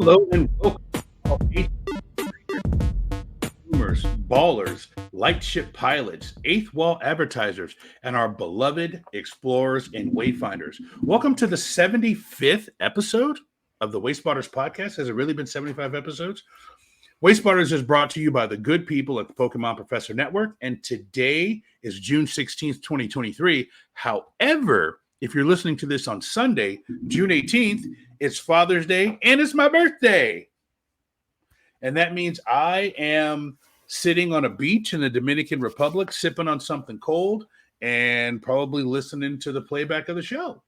Hello and welcome, all boomers, ballers, light ship pilots, eighth wall advertisers, and our beloved explorers and wayfinders. Welcome to the 75th episode of the Wayspotters Podcast. Has it really been 75 episodes? Wayspotters is brought to you by the good people at the Pokemon Professor Network, and today is June 16th, 2023. However, if you're listening to this on Sunday, June 18th, it's Father's Day and it's my birthday. And that means I am sitting on a beach in the Dominican Republic, sipping on something cold and probably listening to the playback of the show.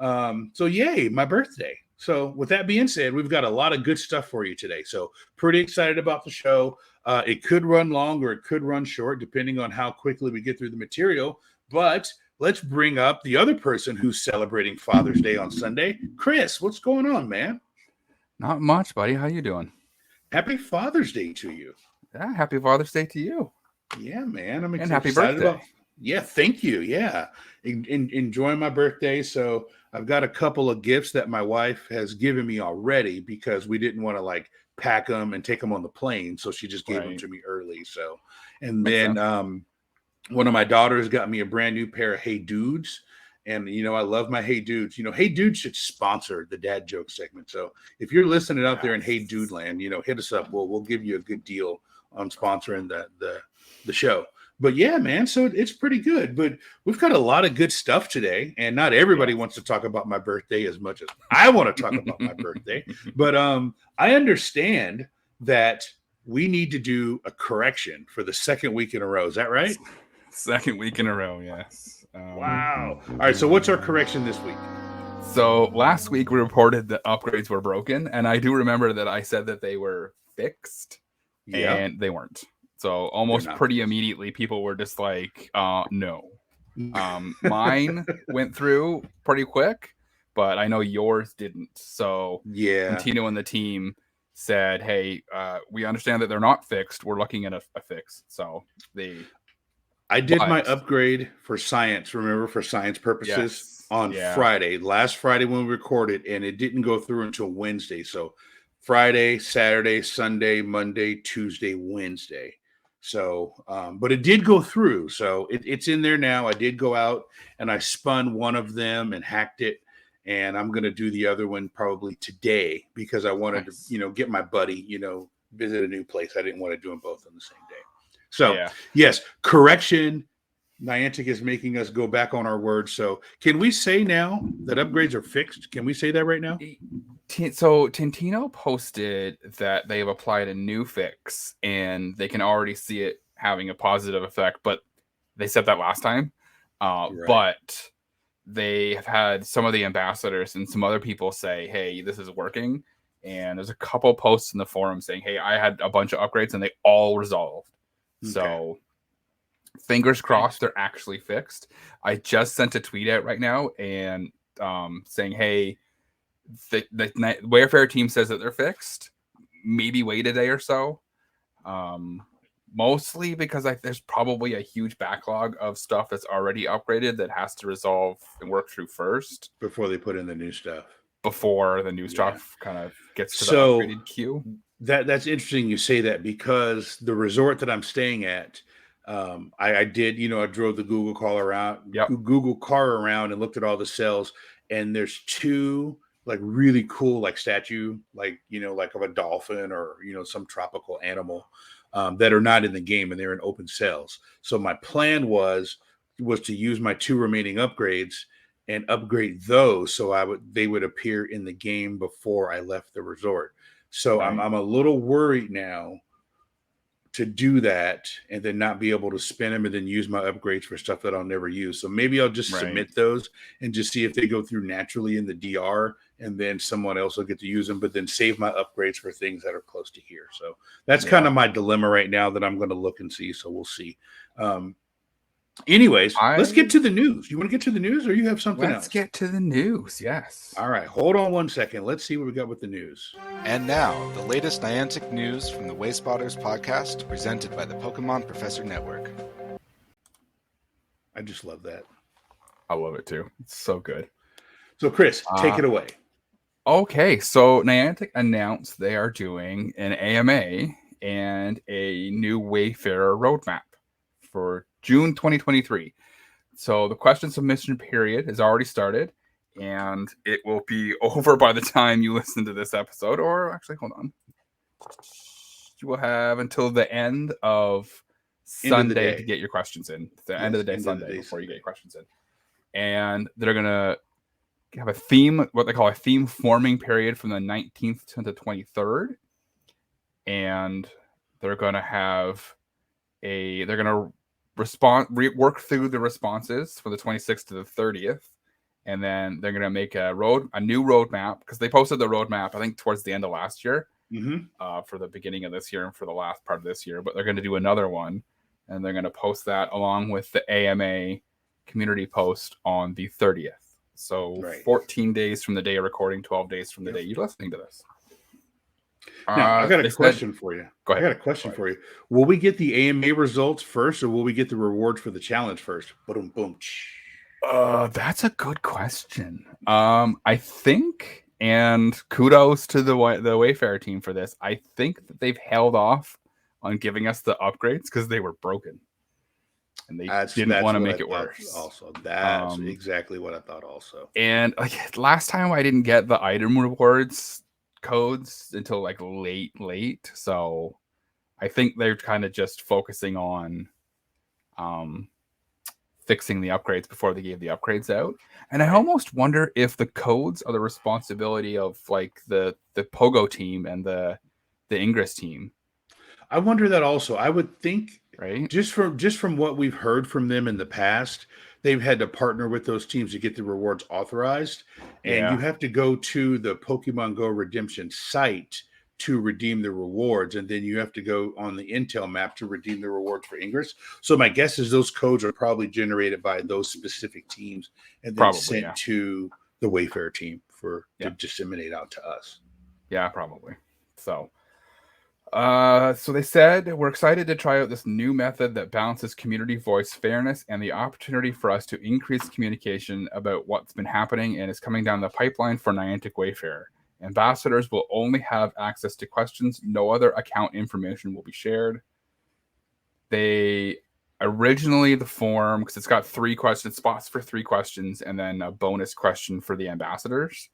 So yay, my birthday. So with that being said, we've got a lot of good stuff for you today. So pretty excited about the show. It could run long or it could run short, depending on how quickly we get through the material. But let's bring up the other person who's celebrating Father's Day on Sunday. Chris, what's going on, man? Not much, buddy. How you doing? Happy Father's Day to you. Yeah, happy Father's Day to you. Yeah, man. I'm and happy excited birthday. about. Yeah, thank you. Yeah, enjoying my birthday. So I've got a couple of gifts that my wife has given me already because we didn't want to like pack them and take them on the plane. So she just gave them to me early. So, and Makes then one of my daughters got me a brand new pair of Hey Dudes. And, you know, I love my Hey Dudes. You know, Hey Dudes should sponsor the dad joke segment. So if you're listening out there in Hey Dude land, you know, hit us up. We'll give you a good deal on sponsoring the show. But yeah, man, so it's pretty good. But we've got a lot of good stuff today. And not everybody wants to talk about my birthday as much as I want to talk about my birthday. But I understand that we need to do a correction for the second week in a row. Is that right? Second week in a row, yes. Wow. All right, so what's our correction this week? So last week we reported that upgrades were broken, and I do remember that I said that they were fixed, and they weren't. So almost pretty immediately, people were just like, no. Mine went through pretty quick, but I know yours didn't. So Tino and the team said, hey, we understand that they're not fixed. We're looking at a fix. So I did my upgrade for science, remember, for science purposes on Friday, last Friday when we recorded, and it didn't go through until Wednesday. So Friday, Saturday, Sunday, Monday, Tuesday, Wednesday. So, but it did go through. So it's in there now. I did go out and I spun one of them and hacked it. And I'm going to do the other one probably today because I wanted to, you know, get my buddy, you know, visit a new place. I didn't want to do them both on the same day. So, yes, correction. Niantic is making us go back on our word. So, can we say now that upgrades are fixed? Can we say that right now? So, Tintino posted that they have applied a new fix, and they can already see it having a positive effect. But they said that last time. But they have had some of the ambassadors and some other people say, hey, this is working. And there's a couple posts in the forum saying, hey, I had a bunch of upgrades, and they all resolved. So fingers crossed they're actually fixed. I just sent a tweet out right now and saying, hey, the Wayfarer team says that they're fixed. Maybe wait a day or so. Mostly because there's probably a huge backlog of stuff that's already upgraded that has to resolve and work through first. Before they put in the new stuff. Before the new stuff kind of gets to the upgraded queue. That's interesting you say that because the resort that I'm staying at, I did, you know, I drove the Google car around and looked at all the cells, and there's two like really cool like statue, like, you know, like of a dolphin or, you know, some tropical animal that are not in the game, and they're in open cells. So my plan was to use my two remaining upgrades and upgrade those so they would appear in the game before I left the resort. So I'm a little worried now to do that and then not be able to spin them and then use my upgrades for stuff that I'll never use. So maybe I'll just submit those and just see if they go through naturally in the DR, and then someone else will get to use them, but then save my upgrades for things that are close to here. So that's kind of my dilemma right now that I'm going to look and see. So we'll see. Anyways, let's get to the news. You want to get to the news, or you have something else? Let's get to the news, yes. All right, hold on one second. Let's see what we got with the news. And now, the latest Niantic news from the Wayspotters Podcast, presented by the Pokemon Professor Network. I just love that. I love it too. It's so good. So, Chris, take it away. Okay, so Niantic announced they are doing an AMA and a new Wayfarer roadmap for June 2023. So the question submission period has already started, and it will be over by the time you listen to this episode. Or actually, hold on. You will have until the end of Sunday to get your questions in. The end of the day Sunday before you get your questions in. And they're going to have a theme, what they call a theme forming period from the 19th to the 23rd. And they're going to have they're going to work through the responses for the 26th to the 30th. And then they're going to make a new roadmap, because they posted the roadmap, I think, towards the end of last year, for the beginning of this year and for the last part of this year. But they're going to do another one, and they're going to post that along with the AMA community post on the 30th. So 14 days from the day of recording, 12 days from the day you're listening to this. Now, I got a question for you. Go ahead. I got a question for you. Will we get the AMA results first, or will we get the rewards for the challenge first? Boom, boom. That's a good question. I think, and kudos to the Wayfarer team for this, I think that they've held off on giving us the upgrades because they were broken. And they didn't want to make it worse. Also, that's exactly what I thought also. And like last time I didn't get the item rewards codes until like late. So I think they're kind of just focusing on fixing the upgrades before they gave the upgrades out. And I almost wonder if the codes are the responsibility of like the Pogo team and the Ingress team. I wonder that also. I would think, right? Just from what we've heard from them in the past, they've had to partner with those teams to get the rewards authorized. And you have to go to the Pokemon Go redemption site to redeem the rewards. And then you have to go on the Intel map to redeem the rewards for Ingress. So my guess is those codes are probably generated by those specific teams and then sent to the Wayfarer team to disseminate out to us. Yeah, probably. So they said, we're excited to try out this new method that balances community voice fairness and the opportunity for us to increase communication about what's been happening and is coming down the pipeline for Niantic Wayfarer. Ambassadors will only have access to questions. No other account information will be shared. They originally, the form, because it's got 3 questions, spots for 3 questions, and then a bonus question for the ambassadors.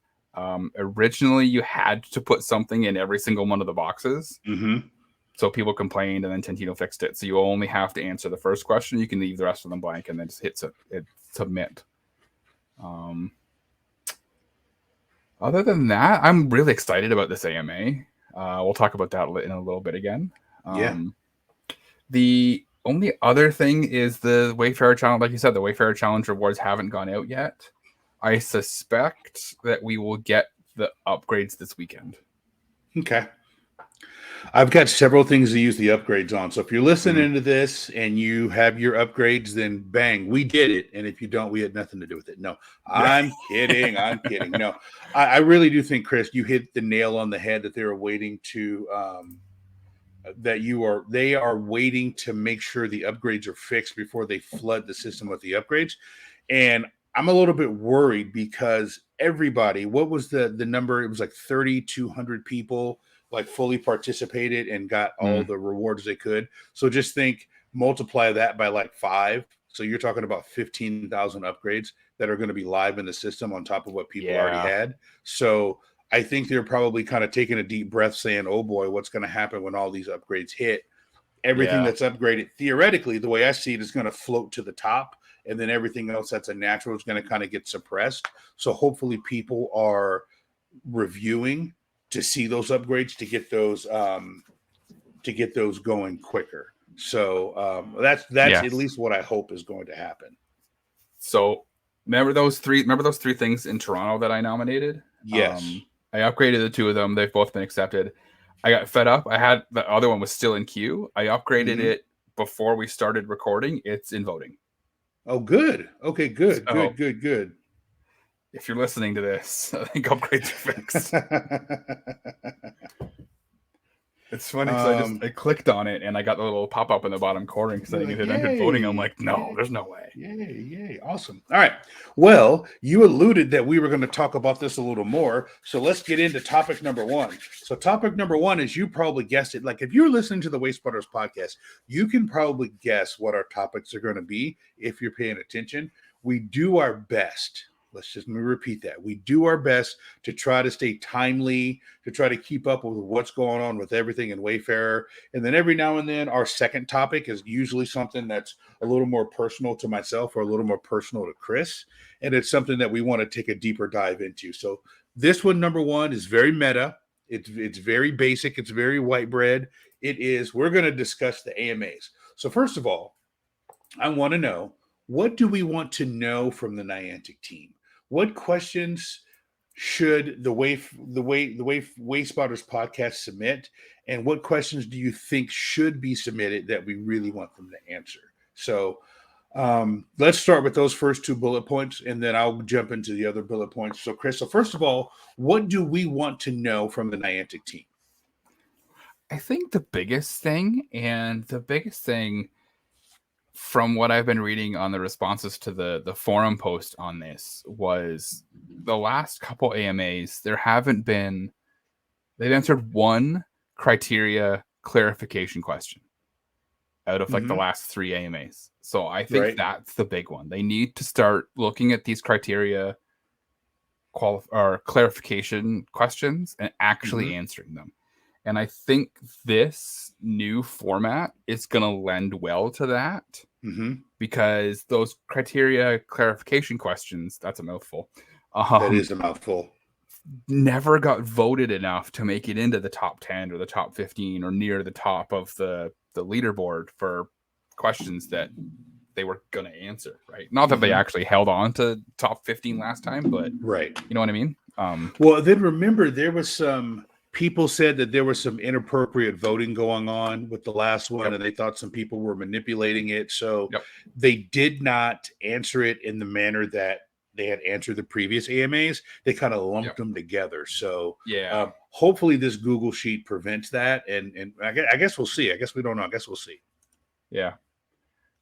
Originally, you had to put something in every single one of the boxes. So people complained, and then Tintino fixed it. So you only have to answer the first question. You can leave the rest of them blank, and then just hit submit. Other than that, I'm really excited about this AMA. We'll talk about that in a little bit again. The only other thing is the Wayfarer Challenge. Like you said, the Wayfarer Challenge rewards haven't gone out yet. I suspect that we will get the upgrades this weekend. Okay. I've got several things to use the upgrades on. So if you're listening to this and you have your upgrades, then bang, we did it. And if you don't, we had nothing to do with it. No, I'm kidding. I'm kidding. No, I really do think, Chris, you hit the nail on the head that they're waiting to they are waiting to make sure the upgrades are fixed before they flood the system with the upgrades. And I'm a little bit worried because everybody, what was the number? It was like 3,200 people like fully participated and got all the rewards they could. So just think, multiply that by like 5. So you're talking about 15,000 upgrades that are going to be live in the system on top of what people already had. So I think they're probably kind of taking a deep breath saying, oh boy, what's going to happen when all these upgrades hit? Everything that's upgraded, theoretically, the way I see it, is going to float to the top. And then everything else that's a natural is going to kind of get suppressed. So hopefully people are reviewing to see those upgrades to get those going quicker. So that's at least what I hope is going to happen. So remember those three things in Toronto that I nominated? Yes. I upgraded the 2 of them. They've both been accepted. I got fed up. I had the other one was still in queue. I upgraded it before we started recording. It's in voting. Oh, good. Okay, good, So, good. If you're listening to this, I think upgrades are fixed. It's funny because I clicked on it and I got the little pop up in the bottom corner saying it had entered voting. I'm like, no, there's no way. Yay. Awesome. All right. Well, you alluded that we were going to talk about this a little more. So let's get into topic number one. So topic number one is, you probably guessed it. Like if you're listening to the Wayspotters podcast, you can probably guess what our topics are going to be if you're paying attention. We do our best. Let me repeat that. We do our best to try to stay timely, to try to keep up with what's going on with everything in Wayfarer. And then every now and then, our second topic is usually something that's a little more personal to myself or a little more personal to Chris. And it's something that we want to take a deeper dive into. So this one, number one, is very meta. It's very basic. It's very white bread. We're going to discuss the AMAs. So first of all, I want to know, what do we want to know from the Niantic team? What questions should the Wayspotters podcast submit, and what questions do you think should be submitted that we really want them to answer? So let's start with those first two bullet points, and then I'll jump into the other bullet points. So Chris, first of all, what do we want to know from the Niantic team? I think the biggest thing from what I've been reading on the responses to the forum post on this was the last couple AMAs, they've answered one criteria clarification question out of like the last 3 AMAs. So I think that's the big one. They need to start looking at these criteria or clarification questions and actually answering them. And I think this new format is going to lend well to that, because those criteria clarification questions, that's a mouthful. That is a mouthful. Never got voted enough to make it into the top 10 or the top 15 or near the top of the leaderboard for questions that they were going to answer, right? Not that they actually held on to top 15 last time, but you know what I mean? Well, then remember, there was some... People said that there was some inappropriate voting going on with the last one, and they thought some people were manipulating it. So they did not answer it in the manner that they had answered the previous AMAs. They kind of lumped them together. So hopefully this Google Sheet prevents that. And I guess we'll see. I guess we don't know. I guess we'll see. Yeah.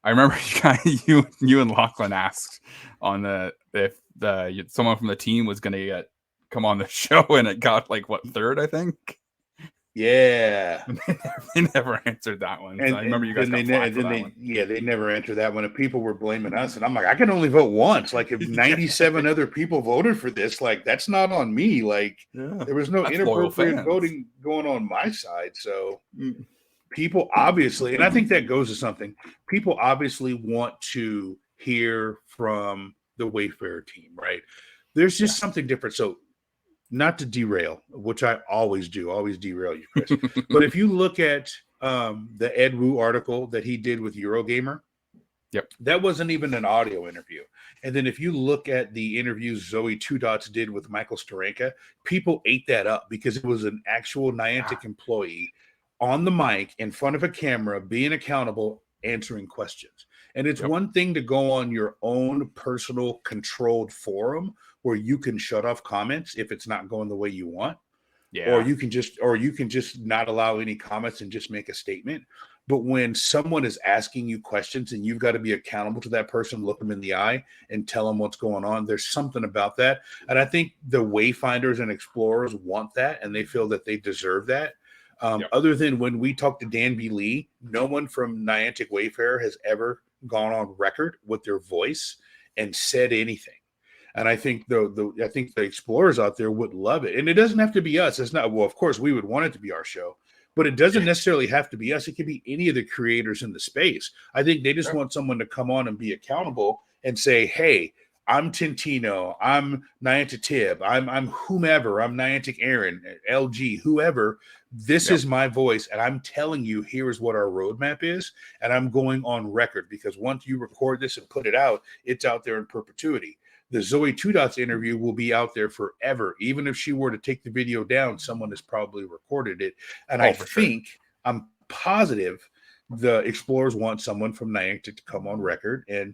I remember you and Lachlan asked on if someone from the team was going to come on the show, and it got like third, I think. Yeah. They never answered that one. So I remember you guys got flack for that one. Yeah, they never answered that one. And people were blaming us, and I'm like, I can only vote once. Like, if 97 other people voted for this, like, that's not on me. Like, there was no inappropriate voting going on my side. So people obviously, and I think that goes to something, people obviously want to hear from the Wayfarer team, right? There's just something different. So, not to derail, which I always do, always derail you, Chris. But if you look at the Ed Wu article that he did with Eurogamer, that wasn't even an audio interview. And then if you look at the interviews Zoe Two Dots did with Michael Starenka, people ate that up because it was an actual Niantic employee on the mic in front of a camera, being accountable, answering questions. And it's one thing to go on your own personal controlled forum where you can shut off comments if it's not going the way you want. Or you can just not allow any comments and just make a statement. But when someone is asking you questions and you've got to be accountable to that person, look them in the eye and tell them what's going on, there's something about that. And I think the Wayfinders and Explorers want that, and they feel that they deserve that. Other than when we talked to Dan B. Lee, no one from Niantic Wayfarer has ever gone on record with their voice and said anything. And I think I think the Explorers out there would love it. And it doesn't have to be us. It's not, well, of course, we would want it to be our show, but it doesn't necessarily have to be us. It could be any of the creators in the space. I think they just want someone to come on and be accountable and say, hey, I'm Tintino, I'm Niantic Tib, I'm whomever, I'm Niantic Aaron, LG, whoever. This is my voice, and I'm telling you, here is what our roadmap is, and I'm going on record, because once you record this and put it out, it's out there in perpetuity. The Zoe Two Dots interview will be out there forever. Even if she were to take the video down, someone has probably recorded it. And I'm positive the Explorers want someone from Niantic to come on record and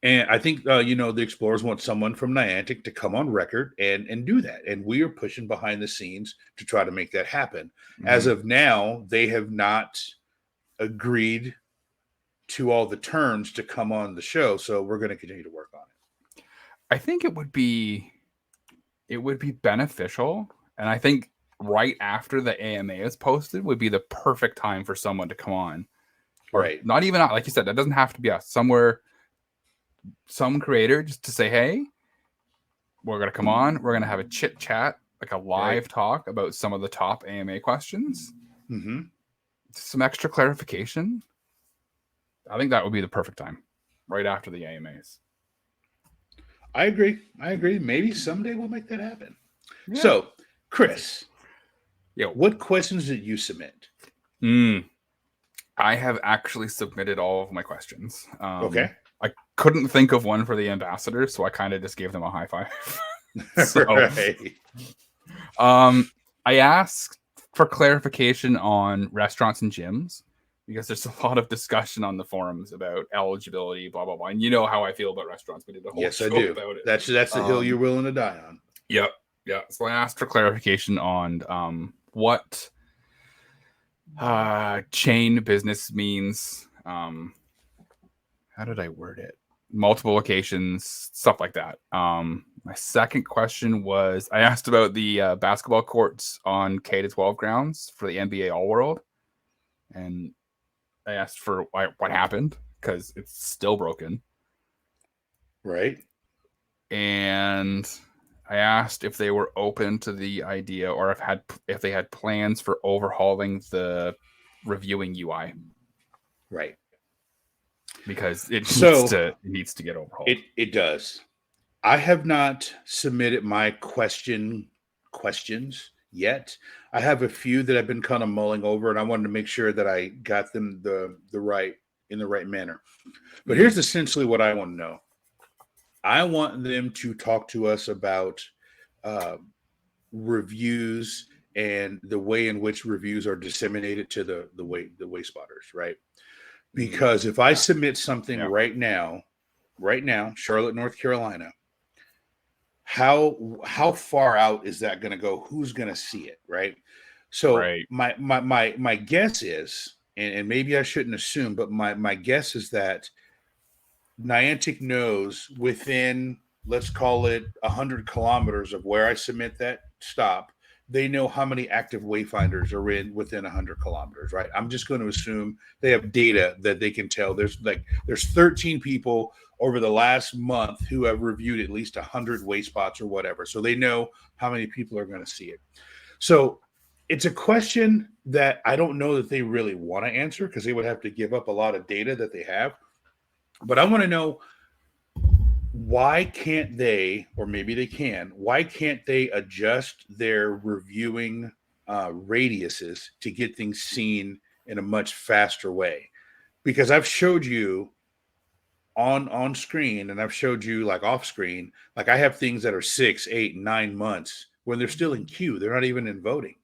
And I think, the Explorers want someone from Niantic to come on record and do that. And we are pushing behind the scenes to try to make that happen. Mm-hmm. As of now, they have not agreed to all the terms to come on the show. So we're going to continue to work on it. I think it would be beneficial. And I think right after the AMA is posted would be the perfect time for someone to come on. Or right. Not even, like you said, that doesn't have to be us. Somewhere, some creator just to say, hey, we're going to come on. We're going to have a chit chat, like a live talk about some of the top AMA questions. Mm-hmm. Some extra clarification. I think that would be the perfect time, right after the AMAs. I agree. Maybe someday we'll make that happen. Yeah. So, Chris, what questions did you submit? I have actually submitted all of my questions. Okay. I couldn't think of one for the ambassadors, so I kind of just gave them a high five. Right. I asked for clarification on restaurants and gyms, because there's a lot of discussion on the forums about eligibility, blah, blah, blah. And you know how I feel about restaurants. We did a whole show about it. That's the hill you're willing to die on. Yep. Yeah. So I asked for clarification on what chain business means. How did I word it? Multiple locations, stuff like that. My second question was, I asked about the basketball courts on K-12 grounds for the NBA All World. And I asked for what happened, because it's still broken. Right. And I asked if they were open to the idea, or if they had plans for overhauling the reviewing UI. Right. Because it needs to get overhauled. It does. I have not submitted my questions yet. I have a few that I've been kind of mulling over, and I wanted to make sure that I got them in the right manner. But here's essentially what I want to know. I want them to talk to us about reviews and the way in which reviews are disseminated to the Wayspotters, right? Because if I submit something right now, Charlotte, North Carolina, how far out is that going to go? Who's going to see it, right? So my guess is, and maybe I shouldn't assume, but my guess is that Niantic knows within, let's call it 100 kilometers of where I submit that stop, they know how many active wayfinders are within 100 kilometers, right? I'm just going to assume they have data that they can tell. There's 13 people over the last month who have reviewed at least 100 wayspots or whatever. So they know how many people are going to see it. So it's a question that I don't know that they really want to answer, because they would have to give up a lot of data that they have. But I want to know, why can't they, or maybe they can, why can't they adjust their reviewing radiuses to get things seen in a much faster way? Because I've showed you on screen, and I've showed you like off screen, like I have things that are 6, 8, 9 months when they're still in queue. They're not even in voting.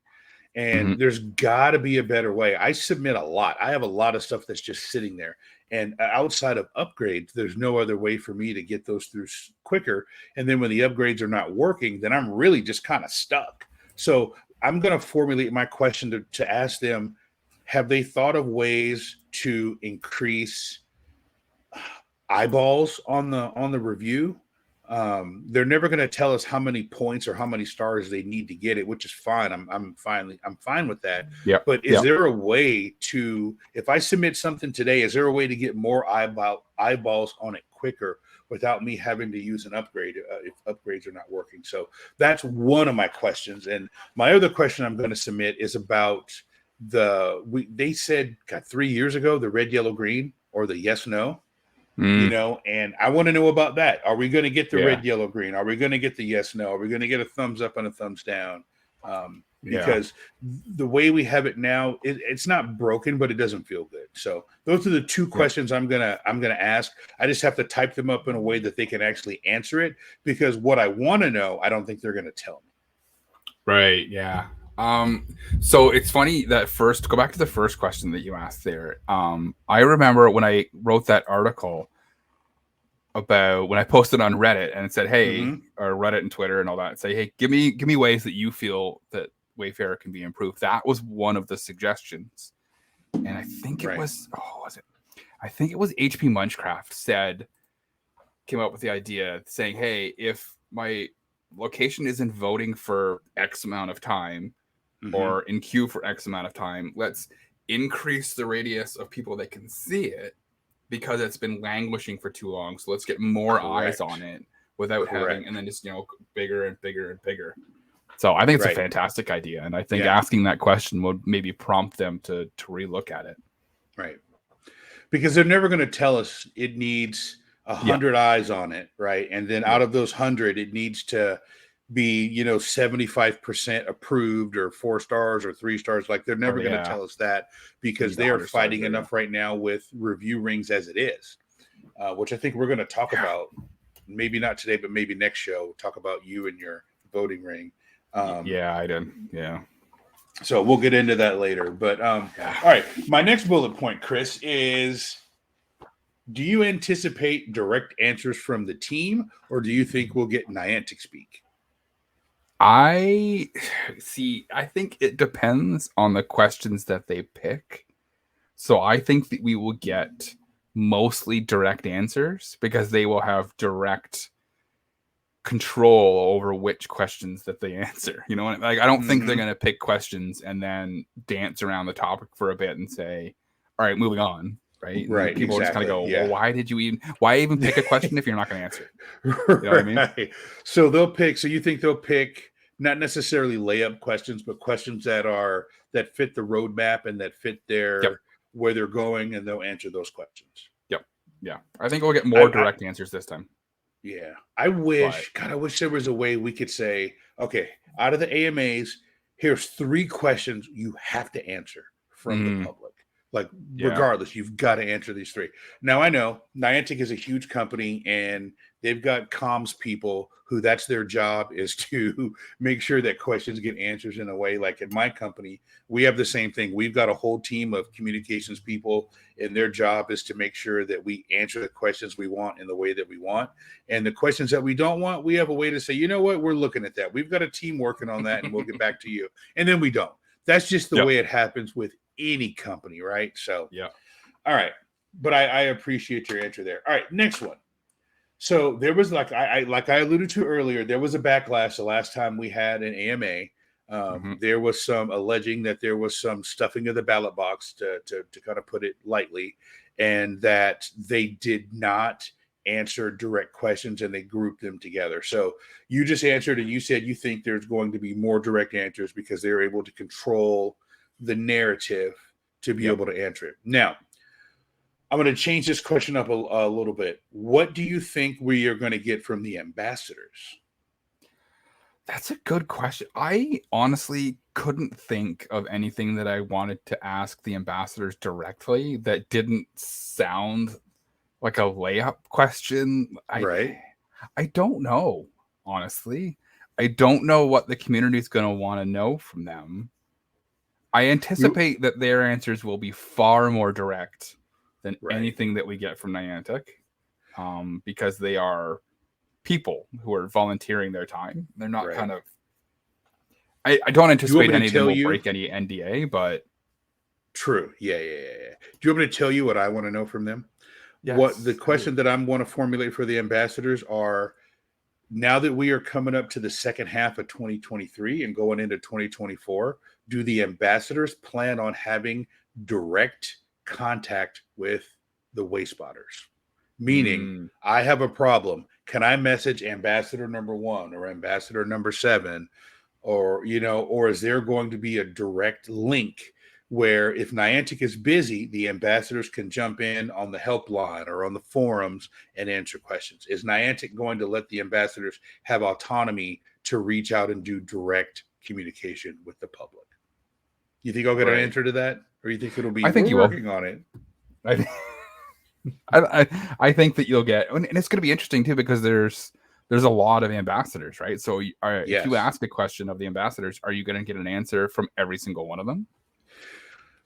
And there's got to be a better way. I submit a lot. I have a lot of stuff that's just sitting there. And outside of upgrades, there's no other way for me to get those through quicker. And then when the upgrades are not working, then I'm really just kind of stuck. So I'm going to formulate my question to ask them, have they thought of ways to increase eyeballs on the review? They're never going to tell us how many points or how many stars they need to get it, which is fine. I'm fine with that. Yep. But is there a way to, if I submit something today, is there a way to get more eyeballs on it quicker without me having to use an upgrade if upgrades are not working? So that's one of my questions. And my other question I'm going to submit is about they said 3 years ago, the red, yellow, green, or the yes, no. And I want to know about that. Are we going to get the red, yellow, green? Are we going to get the yes, no? Are we going to get a thumbs up and a thumbs down? Because the way we have it now, it's not broken, but it doesn't feel good. So those are the two questions I'm gonna ask. I just have to type them up in a way that they can actually answer it, because what I want to know, I don't think they're going to tell me. Right. Yeah. So it's funny that go back to the first question that you asked there. I remember when I wrote that article, about when I posted on Reddit and it said, hey, or Reddit and Twitter and all that, say, hey, give me ways that you feel that Wayfarer can be improved. That was one of the suggestions. And I think it was, I think it was HP Munchcraft came up with the idea saying, hey, if my location isn't voting for X amount of time or in queue for X amount of time, let's increase the radius of people that can see it because it's been languishing for too long. So let's get more eyes on it without having, and then just, bigger and bigger and bigger. So I think it's a fantastic idea. And I think asking that question would maybe prompt them to relook at it. Right. Because they're never going to tell us it needs 100 eyes on it. Right. And then out of those 100, it needs to be, 75% approved or 4 stars or 3 stars. Like they're never going to tell us that because they are fighting enough right now with review rings as it is, which I think we're going to talk about. Maybe not today, but maybe next show. Talk about you and your voting ring. I did. Yeah. So we'll get into that later. But all right. My next bullet point, Chris, is do you anticipate direct answers from the team or do you think we'll get Niantic speak? I think it depends on the questions that they pick. So I think that we will get mostly direct answers because they will have direct control over which questions that they answer. You know, like I don't think they're going to pick questions and then dance around the topic for a bit and say, all right, moving on. Right. Right. People just kind of go, well, why even pick a question if you're not going to answer it? You know what I mean? So you think they'll pick not necessarily layup questions, but questions that fit the roadmap and that fit where they're going, and they'll answer those questions. Yep. Yeah. I think we'll get more direct answers this time. Yeah. I wish there was a way we could say, okay, out of the AMAs, here's 3 questions you have to answer from the public. Like, regardless, you've got to answer these 3. Now, I know Niantic is a huge company, and they've got comms people who that's their job is to make sure that questions get answers in a way. Like at my company, we have the same thing. We've got a whole team of communications people, and their job is to make sure that we answer the questions we want in the way that we want. And the questions that we don't want, we have a way to say, you know what, we're looking at that. We've got a team working on that, and we'll get back to you. And then we don't. That's just the way it happens with any company, right? So, all right. But I appreciate your answer there. All right, next one. So there was like I alluded to earlier, there was a backlash the last time we had an AMA. There was some alleging that there was some stuffing of the ballot box to kind of put it lightly, and that they did not answer direct questions and they grouped them together. So you just answered and you said you think there's going to be more direct answers because they're able to control the narrative to be able to answer it. Now, I'm going to change this question up a little bit. What do you think we are going to get from the ambassadors? That's a good question. I honestly couldn't think of anything that I wanted to ask the ambassadors directly that didn't sound like a layup question. I don't know, honestly. I don't know what the community is going to want to know from them. I anticipate that their answers will be far more direct than anything that we get from Niantic, because they are people who are volunteering their time. They're not kind of... I don't anticipate any of them will break any NDA, but... True. Yeah. Do you want me to tell you what I want to know from them? Yes. What the question that I'm going to formulate for the ambassadors are, now that we are coming up to the second half of 2023 and going into 2024, do the ambassadors plan on having direct contact with the Wayspotters? Meaning, I have a problem. Can I message ambassador number 1 or ambassador number 7? Or, or is there going to be a direct link where if Niantic is busy, the ambassadors can jump in on the helpline or on the forums and answer questions? Is Niantic going to let the ambassadors have autonomy to reach out and do direct communication with the public? You think I'll get an answer to that? Or you think it'll be, I think you working on it? I think that you'll get, and it's going to be interesting too, because there's a lot of ambassadors, right? So if you ask a question of the ambassadors, are you going to get an answer from every single one of them?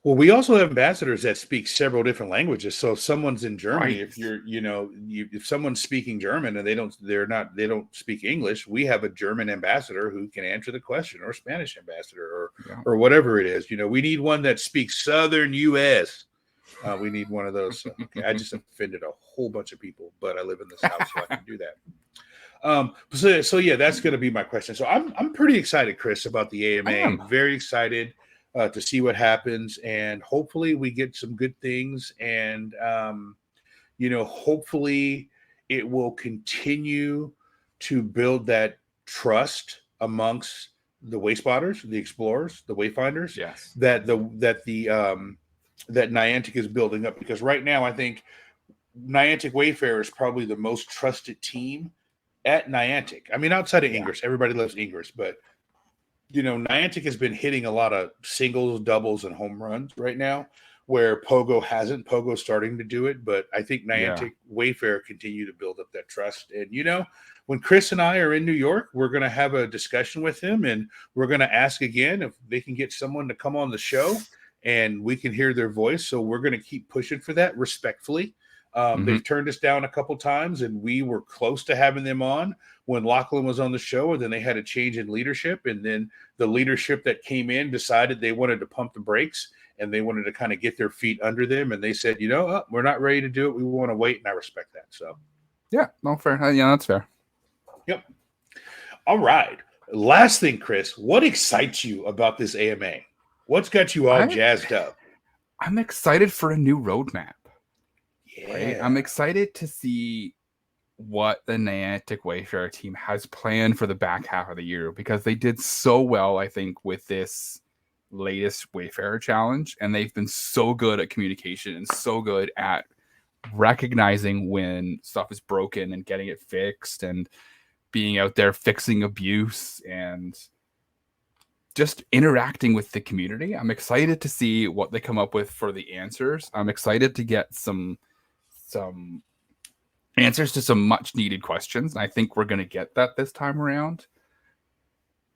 Well, we also have ambassadors that speak several different languages. So if someone's in Germany, Right. if you're, if someone's speaking German and they don't speak English, we have a German ambassador who can answer the question, or a Spanish ambassador, or whatever it is. We need one that speaks Southern U.S. We need one of those. So, okay, I just offended a whole bunch of people, but I live in this house, so I can do that. So yeah, that's going to be my question. So I'm pretty excited, Chris, about the AMA. Very excited to see what happens, and hopefully we get some good things, and hopefully it will continue to build that trust amongst the Wayspotters, the explorers, the wayfinders. Yes. That Niantic is building up, because right now I think Niantic Wayfarer is probably the most trusted team at Niantic. I mean, outside of Ingress, everybody loves Ingress, but Niantic has been hitting a lot of singles, doubles, and home runs right now, where Pogo hasn't. Pogo's starting to do it, but I think Niantic Wayfarer continue to build up that trust. And when Chris and I are in New York, we're going to have a discussion with him, and we're going to ask again if they can get someone to come on the show, and we can hear their voice. So we're going to keep pushing for that respectfully. They've turned us down a couple times, and we were close to having them on when Lachlan was on the show, and then they had a change in leadership, and then the leadership that came in decided they wanted to pump the brakes, and they wanted to kind of get their feet under them, and they said, we're not ready to do it. We want to wait, and I respect that. So, yeah, no, fair. Yeah, that's fair. Yep. All right. Last thing, Chris, what excites you about this AMA? What's got you all jazzed up? I'm excited for a new roadmap. Yeah. Right? I'm excited to see what the Niantic Wayfarer team has planned for the back half of the year, because they did so well, I think, with this latest Wayfarer challenge, and they've been so good at communication and so good at recognizing when stuff is broken and getting it fixed, and being out there fixing abuse and just interacting with the community. I'm excited to see what they come up with for the answers. I'm excited to get some answers to some much needed questions. And I think we're going to get that this time around.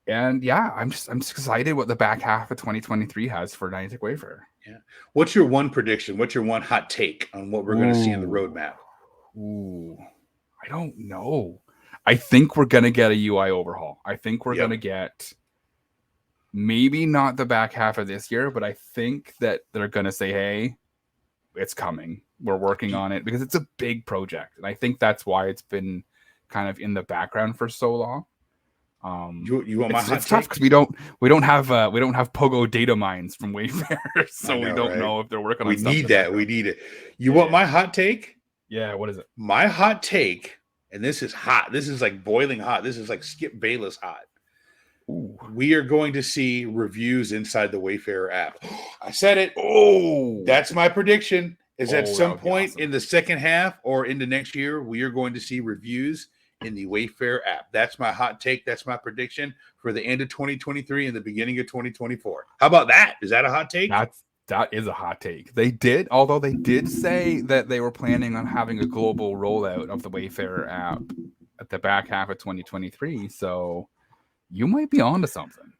And yeah, I'm just excited what the back half of 2023 has for Niantic Wayfarer. Yeah. What's your one prediction? What's your one hot take on what we're going to see in the roadmap? I don't know. I think we're going to get a UI overhaul. I think we're going to get, maybe not the back half of this year, but I think that they're going to say, hey, it's coming. We're working on it, because it's a big project. And I think that's why it's been kind of in the background for so long. You want my hot it's tough, because we don't have Pogo data mines from Wayfarer, so we don't know if they're working on something. We need it. You want my hot take? Yeah, what is it? My hot take, and this is hot. This is like boiling hot. This is like Skip Bayless hot. Ooh. We are going to see reviews inside the Wayfarer app. I said it. Oh, that's my prediction. Is at some point in the second half or into next year, we are going to see reviews in the Wayfarer app. That's my hot take. That's my prediction for the end of 2023 and the beginning of 2024. How about that? Is that a hot take? That is a hot take. They did say that they were planning on having a global rollout of the Wayfarer app at the back half of 2023. So you might be onto something.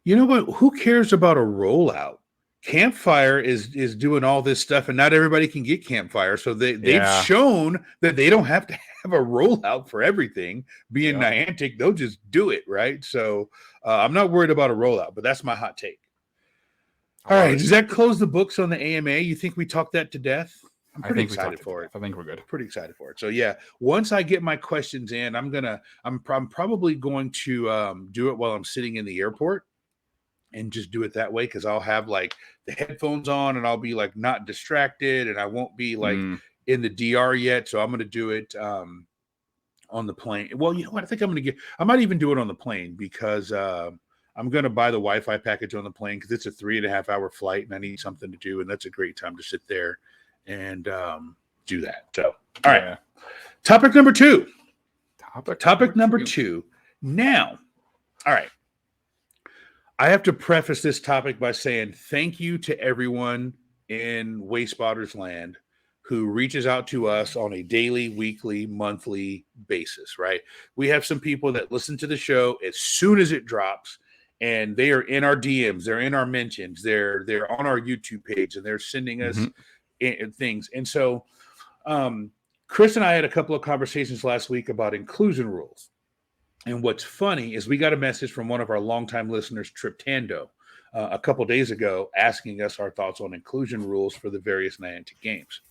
You know what? Who cares about a rollout? Campfire is doing all this stuff, and not everybody can get Campfire. So they've shown that they don't have to have a rollout for everything. Being Niantic, they'll just do it, right? So I'm not worried about a rollout, but that's my hot take. All right, does that close the books on the AMA? You think we talked that to death? I'm pretty excited for it. I think we're good. Pretty excited for it. So yeah, once I get my questions in, I'm probably going to do it while I'm sitting in the airport, and just do it that way, because I'll have like the headphones on, and I'll be like not distracted, and I won't be like in the DR yet. So I'm going to do it on the plane. Well, you know what? I think I might even do it on the plane, because I'm going to buy the Wi-Fi package on the plane, because it's a 3.5 hour flight, and I need something to do. And that's a great time to sit there and do that. So, all right. Topic number two. Topic number two. Now, all right. I have to preface this topic by saying thank you to everyone in Wayspotters land who reaches out to us on a daily, weekly, monthly basis, right? We have some people that listen to the show as soon as it drops, and they are in our DMs, they're in our mentions, they're on our YouTube page, and they're sending us things. And so Chris and I had a couple of conversations last week about inclusion rules. And what's funny is we got a message from one of our longtime listeners, Trip Tando, a couple days ago, asking us our thoughts on inclusion rules for the various Niantic games.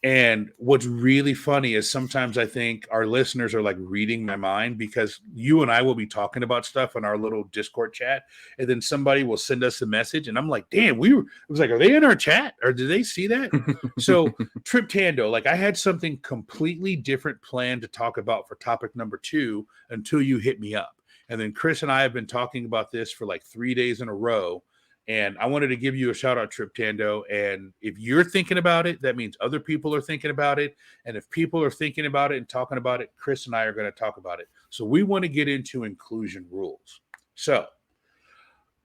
And what's really funny is sometimes I think our listeners are like reading my mind, because you and I will be talking about stuff in our little Discord chat, and then somebody will send us a message, and I'm like, damn, I was like, are they in our chat, or did they see that? So Trip Tando, like, I had something completely different planned to talk about for topic number 2 until you hit me up. And then Chris and I have been talking about this for like 3 days in a row. And I wanted to give you a shout out, Trip Tando. And if you're thinking about it, that means other people are thinking about it. And if people are thinking about it and talking about it, Chris and I are going to talk about it. So we want to get into inclusion rules. So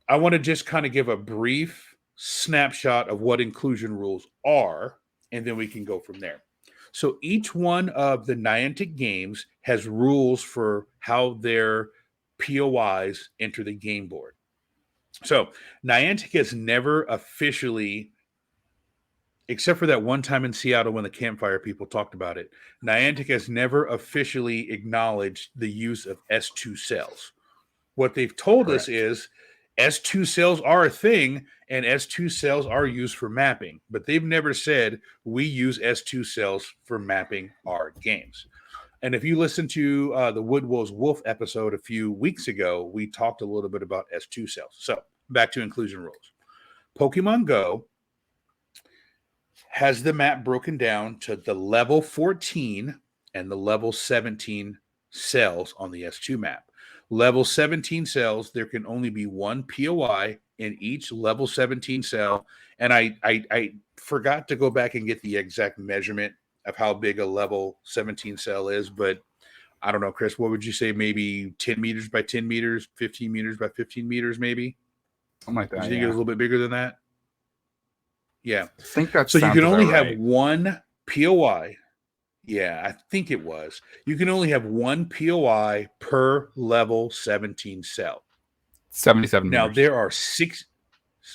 I want to just kind of give a brief snapshot of what inclusion rules are, and then we can go from there. So each one of the Niantic games has rules for how their POIs enter the game board. So Niantic has never officially, except for that one time in Seattle when the campfire people talked about it, Niantic has never officially acknowledged the use of S2 cells. What they've told us is S2 cells are a thing, and S2 cells are used for mapping, but they've never said we use S2 cells for mapping our games. And if you listen to the Woodwell's Wolf episode a few weeks ago, we talked a little bit about S2 cells. So back to inclusion rules. Pokemon Go has the map broken down to the level 14 and the level 17 cells on the S2 map. Level 17 cells, there can only be one POI in each level 17 cell. And I forgot to go back and get the exact measurement of how big a level 17 cell is, but I don't know, Chris, what would you say? Maybe 10 meters by 10 meters, 15 meters by 15 meters, maybe? Something like that. Do you think it was a little bit bigger than that? Yeah. I think that's so you can only have one POI. Yeah, I think it was. You can only have one POI per level 17 cell. 77 now, meters. There are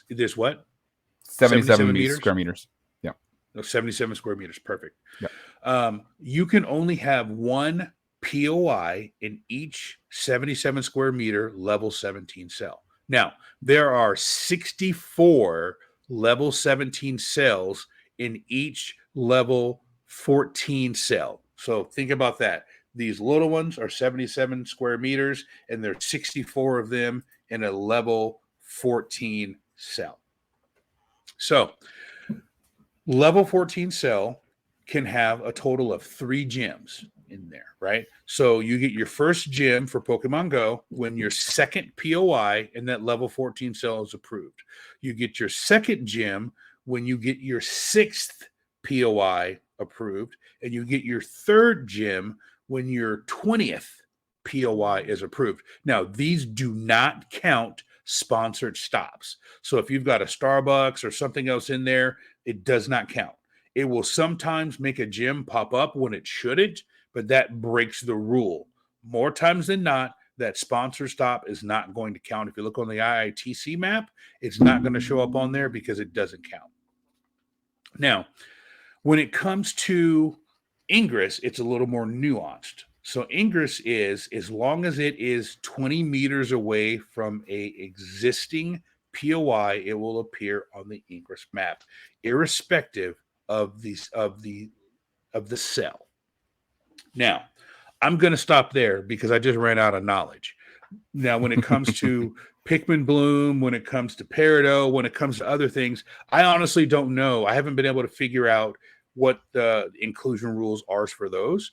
there's what? 77 square meters. Yeah. No, 77 square meters. Perfect. Yeah. You can only have one POI in each 77 square meter level 17 cell. Now, there are 64 level 17 cells in each level 14 cell. So think about that. These little ones are 77 square meters, and there are 64 of them in a level 14 cell. So level 14 cell can have a total of 3 gems in there, right? So you get your first gem for Pokemon Go when your second POI in that level 14 cell is approved. You get your second gem when you get your 6th POI approved, and you get your third gem when your 20th POI is approved. Now, these do not count sponsored stops. So if you've got a Starbucks or something else in there, it does not count. It will sometimes make a gem pop up when it shouldn't, but that breaks the rule. More times than not, that sponsor stop is not going to count. If you look on the IITC map, it's not going to show up on there because it doesn't count. Now, when it comes to Ingress, it's a little more nuanced. So Ingress is, as long as it is 20 meters away from a existing POI, it will appear on the Ingress map, irrespective of the cell. Now, I'm going to stop there because I just ran out of knowledge. Now, when it comes to Pikmin Bloom, when it comes to Peridot, when it comes to other things, I honestly don't know. I haven't been able to figure out what the inclusion rules are for those.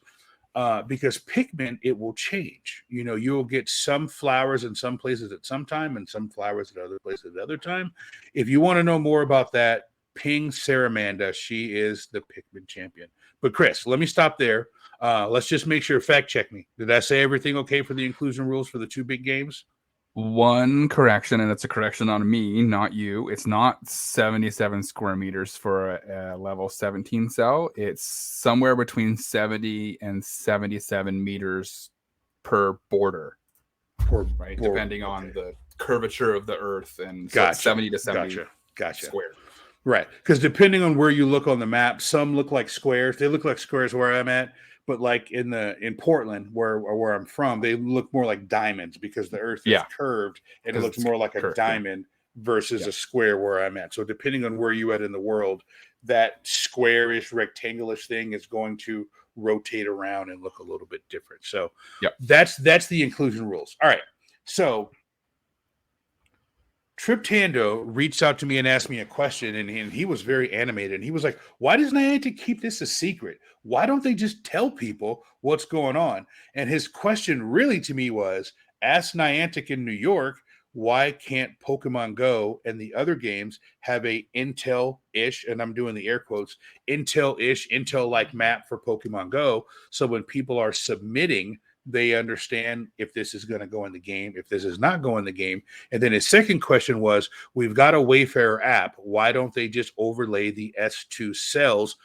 Because Pikmin, it will change. You know, you will get some flowers in some places at some time and some flowers at other places at other time. If you want to know more about that, ping Saramanda. She is the Pikmin champion. But Chris, let me stop there. Let's just make sure, fact check me. Did I say everything okay for the inclusion rules for the 2 big games? One correction, and it's a correction on me, not you. It's not 77 square meters for a level 17 cell. It's somewhere between 70 and 77 meters per border. Depending on the curvature of the Earth, and so it's 70 to 70 Gotcha. square. Right, because depending on where you look on the map, some look like squares. They look like squares where I'm at, but like in Portland, where I'm from, they look more like diamonds because the Earth is curved and it looks more like a diamond versus a square where I'm at. So depending on where you at in the world, that squarish, rectangular-ish thing is going to rotate around and look a little bit different. So that's the inclusion rules. All right, so Triptando reached out to me and asked me a question, and he was very animated. And he was like, why does Niantic keep this a secret? Why don't they just tell people what's going on? And his question really to me was, ask Niantic in New York, why can't Pokemon Go and the other games have a Intel-ish, and I'm doing the air quotes, Intel-ish, Intel-like map for Pokemon Go, so when people are submitting, they understand if this is going to go in the game, if this is not going in the game. And then his second question was, we've got a Wayfarer app. Why don't they just overlay the S2 cells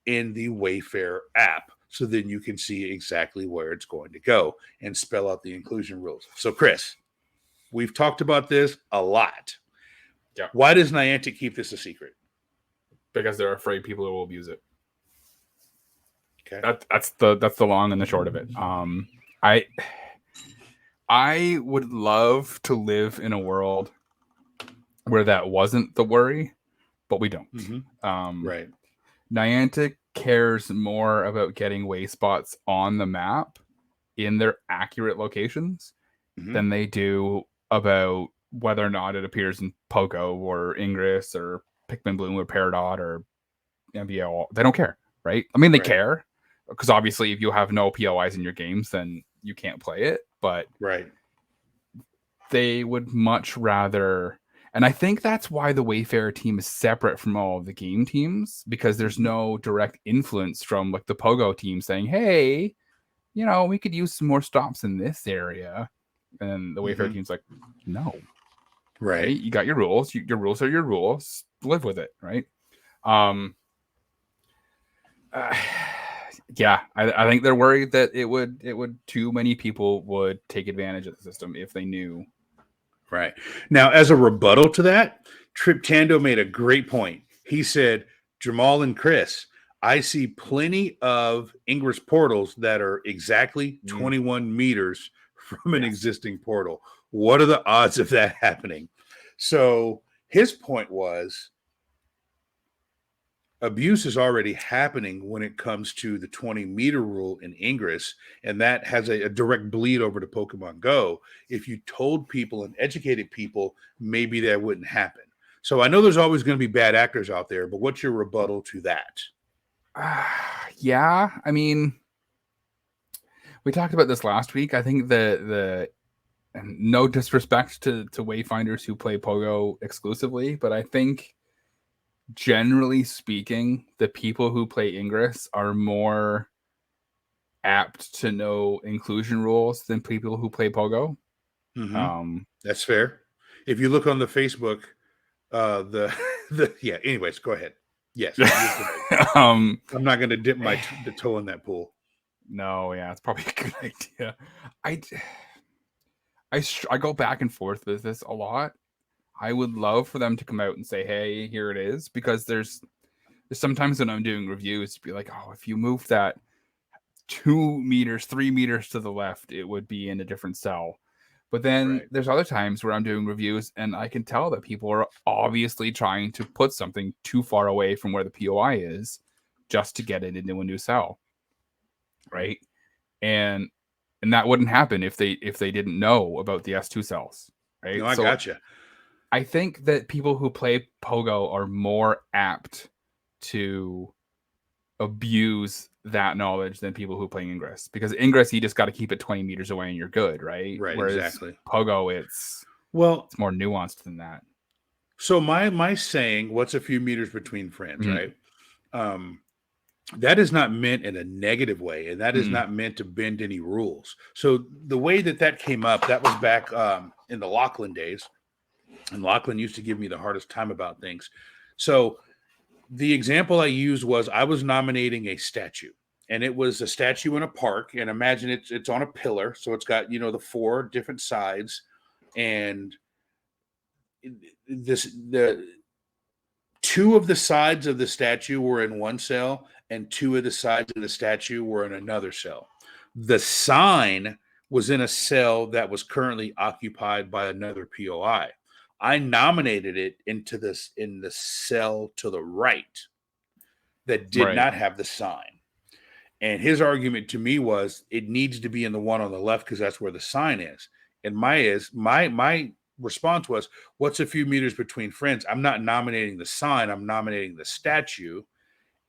in the Wayfarer app? So then you can see exactly where it's going to go and spell out the inclusion rules. So Chris, we've talked about this a lot. Yeah. Why does Niantic keep this a secret? Because they're afraid people will abuse it. Okay. That's the long and the short of it. I would love to live in a world where that wasn't the worry, but we don't. Mm-hmm. Right. Niantic cares more about getting Wayspots on the map in their accurate locations than they do about whether or not it appears in Pogo or Ingress or Pikmin Bloom or Peridot or MVO. They don't care, right? I mean, they care because obviously if you have no POIs in your games, then you can't play it, but they would much rather, and I think that's why the Wayfarer team is separate from all of the game teams, because there's no direct influence from like the Pogo team saying, hey, you know, we could use some more stops in this area, and the Wayfarer team's like, no, right? You got your rules. Your rules are your rules. Live with it, right? Yeah, I think they're worried that it would too many people would take advantage of the system if they knew. Right. Now, as a rebuttal to that, Triptando made a great point. He said, Jamal and Chris, I see plenty of Ingress portals that are exactly 21 meters from an existing portal. What are the odds of that happening? So his point was, abuse is already happening when it comes to the 20-meter rule in Ingress, and that has a direct bleed over to Pokemon Go. If you told people and educated people, maybe that wouldn't happen. So I know there's always going to be bad actors out there, but what's your rebuttal to that? Yeah, I mean, we talked about this last week. I think the no disrespect to Wayfinders who play Pogo exclusively, but I think generally speaking, the people who play Ingress are more apt to know inclusion rules than people who play Pogo. That's fair. If you look on the Facebook, anyways, go ahead. Yes. I'm not going to dip my toe in that pool. No, yeah, it's probably a good idea. I go back and forth with this a lot. I would love for them to come out and say, hey, here it is, because there's sometimes when I'm doing reviews to be like, oh, if you move that 2 meters, 3 meters to the left, it would be in a different cell. But then there's other times where I'm doing reviews and I can tell that people are obviously trying to put something too far away from where the POI is just to get it into a new cell. Right. And that wouldn't happen if they didn't know about the S2 cells. Right. No, I gotcha. I think that people who play Pogo are more apt to abuse that knowledge than people who play Ingress, because Ingress, you just got to keep it 20 meters away and you're good, right? Whereas exactly. Pogo, it's more nuanced than that. So my saying, what's a few meters between friends, right? That is not meant in a negative way, and that is not meant to bend any rules. So the way that came up, that was back in the Lachlan days. And Lachlan used to give me the hardest time about things. So the example I used was I was nominating a statue, and it was a statue in a park. And imagine it's on a pillar. So it's got, the 4 different sides, and the two of the sides of the statue were in one cell, and two of the sides of the statue were in another cell. The sign was in a cell that was currently occupied by another POI. I nominated it in the cell to the right that did not have the sign. And his argument to me was it needs to be in the one on the left because that's where the sign is. And my response was, what's a few meters between friends? I'm not nominating the sign, I'm nominating the statue,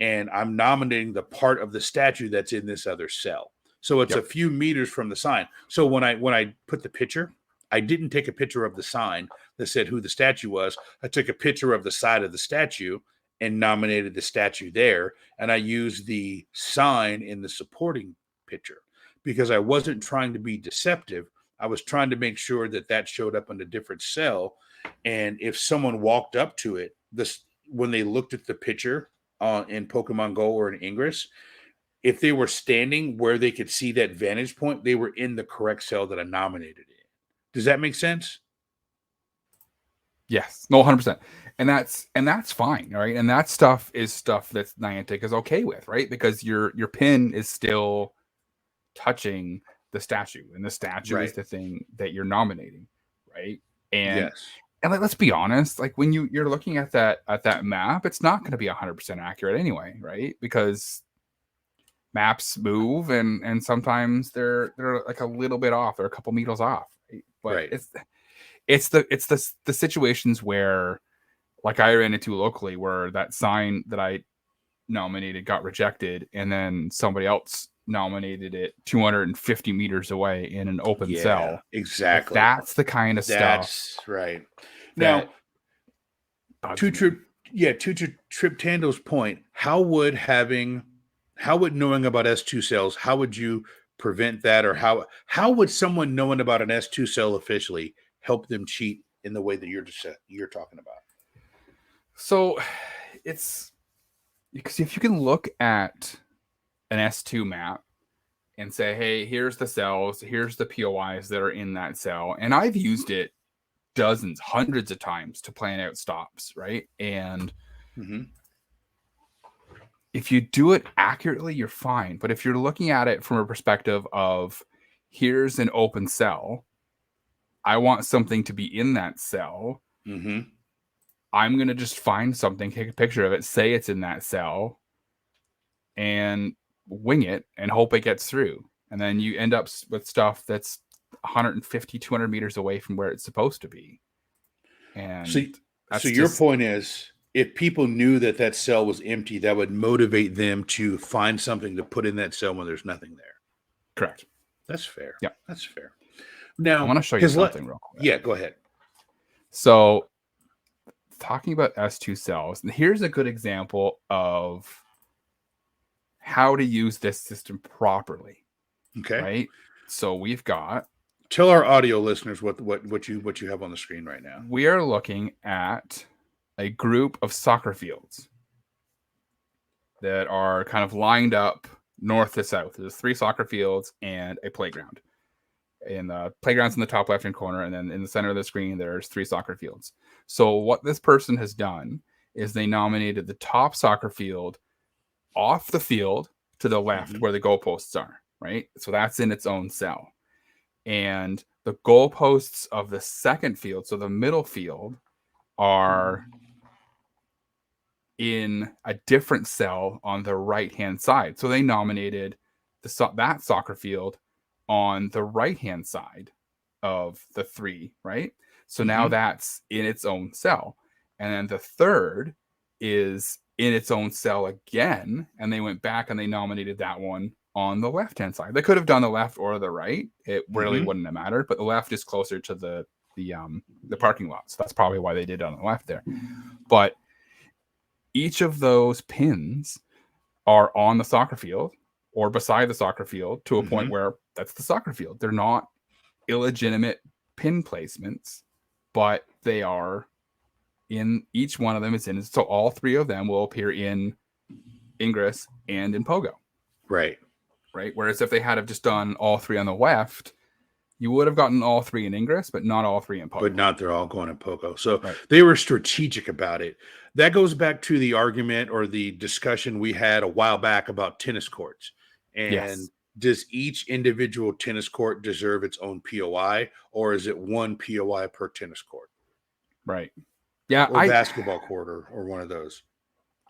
and I'm nominating the part of the statue that's in this other cell. So it's a few meters from the sign. So when I put the picture, I didn't take a picture of the sign that said who the statue was. I took a picture of the side of the statue and nominated the statue there. And I used the sign in the supporting picture because I wasn't trying to be deceptive. I was trying to make sure that showed up in a different cell. And if someone walked up to it, when they looked at the picture in Pokemon Go or in Ingress, if they were standing where they could see that vantage point, they were in the correct cell that I nominated in. Does that make sense? Yes. No, 100%. And that's fine, right? And that stuff is stuff that Niantic is okay with, right? Because your pin is still touching the statue, and the statue is the thing that you're nominating, right? And let's be honest, like when you're looking at that map, it's not going to be 100% accurate anyway, right? Because maps move, and sometimes they're like a little bit off, they're a couple meters off, right? But it's the situations where, like I ran into locally, where that sign that I nominated got rejected, and then somebody else nominated it 250 meters away in an open cell. Exactly. That's the kind of stuff. That's right. Now, to Trip Tando's point, how would knowing about S2 cells, how would you prevent that, or how would someone knowing about an S2 cell officially help them cheat in the way that you're talking about? So it's because if you can look at an S2 map and say, hey, here's the cells, here's the POIs that are in that cell. And I've used it dozens, hundreds of times to plan out stops, right? And if you do it accurately, you're fine. But if you're looking at it from a perspective of, here's an open cell, I want something to be in that cell. I'm going to just find something, take a picture of it, say it's in that cell, and wing it and hope it gets through. And then you end up with stuff that's 150, 200 meters away from where it's supposed to be. And so your point is, if people knew that cell was empty, that would motivate them to find something to put in that cell when there's nothing there. Correct. That's fair. Yeah, that's fair. Now, I want to show you something real quick. Yeah, go ahead. So, talking about S2 cells, here's a good example of how to use this system properly. Okay. Right? So we've got. Tell our audio listeners what you have on the screen right now. We are looking at a group of soccer fields that are kind of lined up north to south. There's 3 soccer fields and a playground. And the playground's in the top left-hand corner, and then in the center of the screen, there's 3 soccer fields. So what this person has done is they nominated the top soccer field off the field to the left where the goalposts are, right? So that's in its own cell. And the goalposts of the second field, so the middle field, are in a different cell on the right-hand side. So they nominated that soccer field on the right-hand side of the 3, right? So now that's in its own cell. And then the third is in its own cell again. And they went back and they nominated that one on the left-hand side. They could have done the left or the right. It really wouldn't have mattered. But the left is closer to the parking lot. So that's probably why they did it on the left there. But each of those pins are on the soccer field or beside the soccer field to a point where that's the soccer field. They're not illegitimate pin placements, but they are in each one of them is in. So all 3 of them will appear in Ingress and in Pogo. Right. Whereas if they had have just done all 3 on the left, You would have gotten all 3 in Ingress, but not all 3 in Pogo. But not they're all going in Pogo. So Right. they were strategic about it. That goes back to the argument or the discussion we had a while back about tennis courts. And does each individual tennis court deserve its own POI, or is it one POI per tennis court? Right. Yeah. Or basketball court or one of those.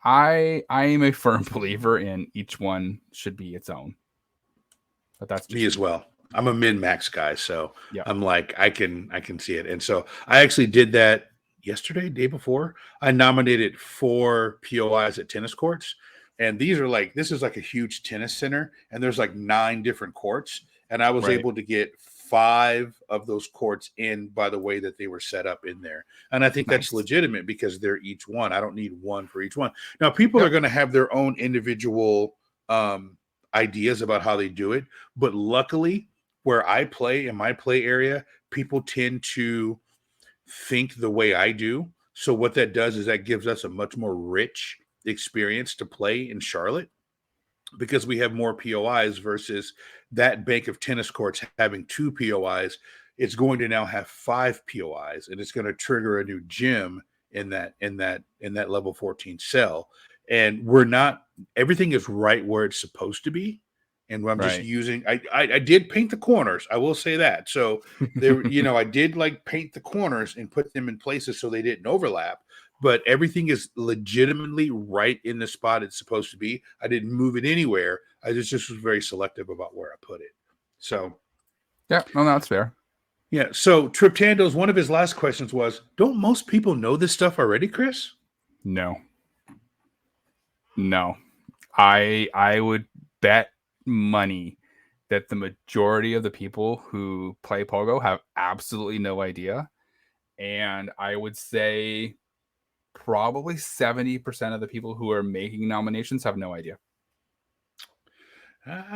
I am a firm believer in each one should be its own. But that's just me as well. I'm a min-max guy, so yeah. I'm like, I can see it. And so I actually did that yesterday, day before. I nominated 4 POIs at tennis courts. And these are like, this is like a huge tennis center, and there's like 9 different courts. And I was able to get 5 of those courts in by the way that they were set up in there. And I think that's legitimate because they're each one. I don't need one for each one. Now, people are going to have their own individual ideas about how they do it. But luckily, where I play in my play area, people tend to think the way I do. So what that does is that gives us a much more rich experience to play in Charlotte because we have more POIs versus that bank of tennis courts having 2 POIs. It's going to now have 5 POIs, and it's going to trigger a new gym in that level 14 cell. And everything is right where it's supposed to be. And I'm just using, I did paint the corners. I will say that. So there, I did like paint the corners and put them in places so they didn't overlap, but everything is legitimately right in the spot it's supposed to be. I didn't move it anywhere. I just was very selective about where I put it. So. Yeah, no, that's fair. Yeah. So Triptando's, one of his last questions was, don't most people know this stuff already, Chris? No. I would bet money that the majority of the people who play Pogo have absolutely no idea. And I would say probably 70% of the people who are making nominations have no idea.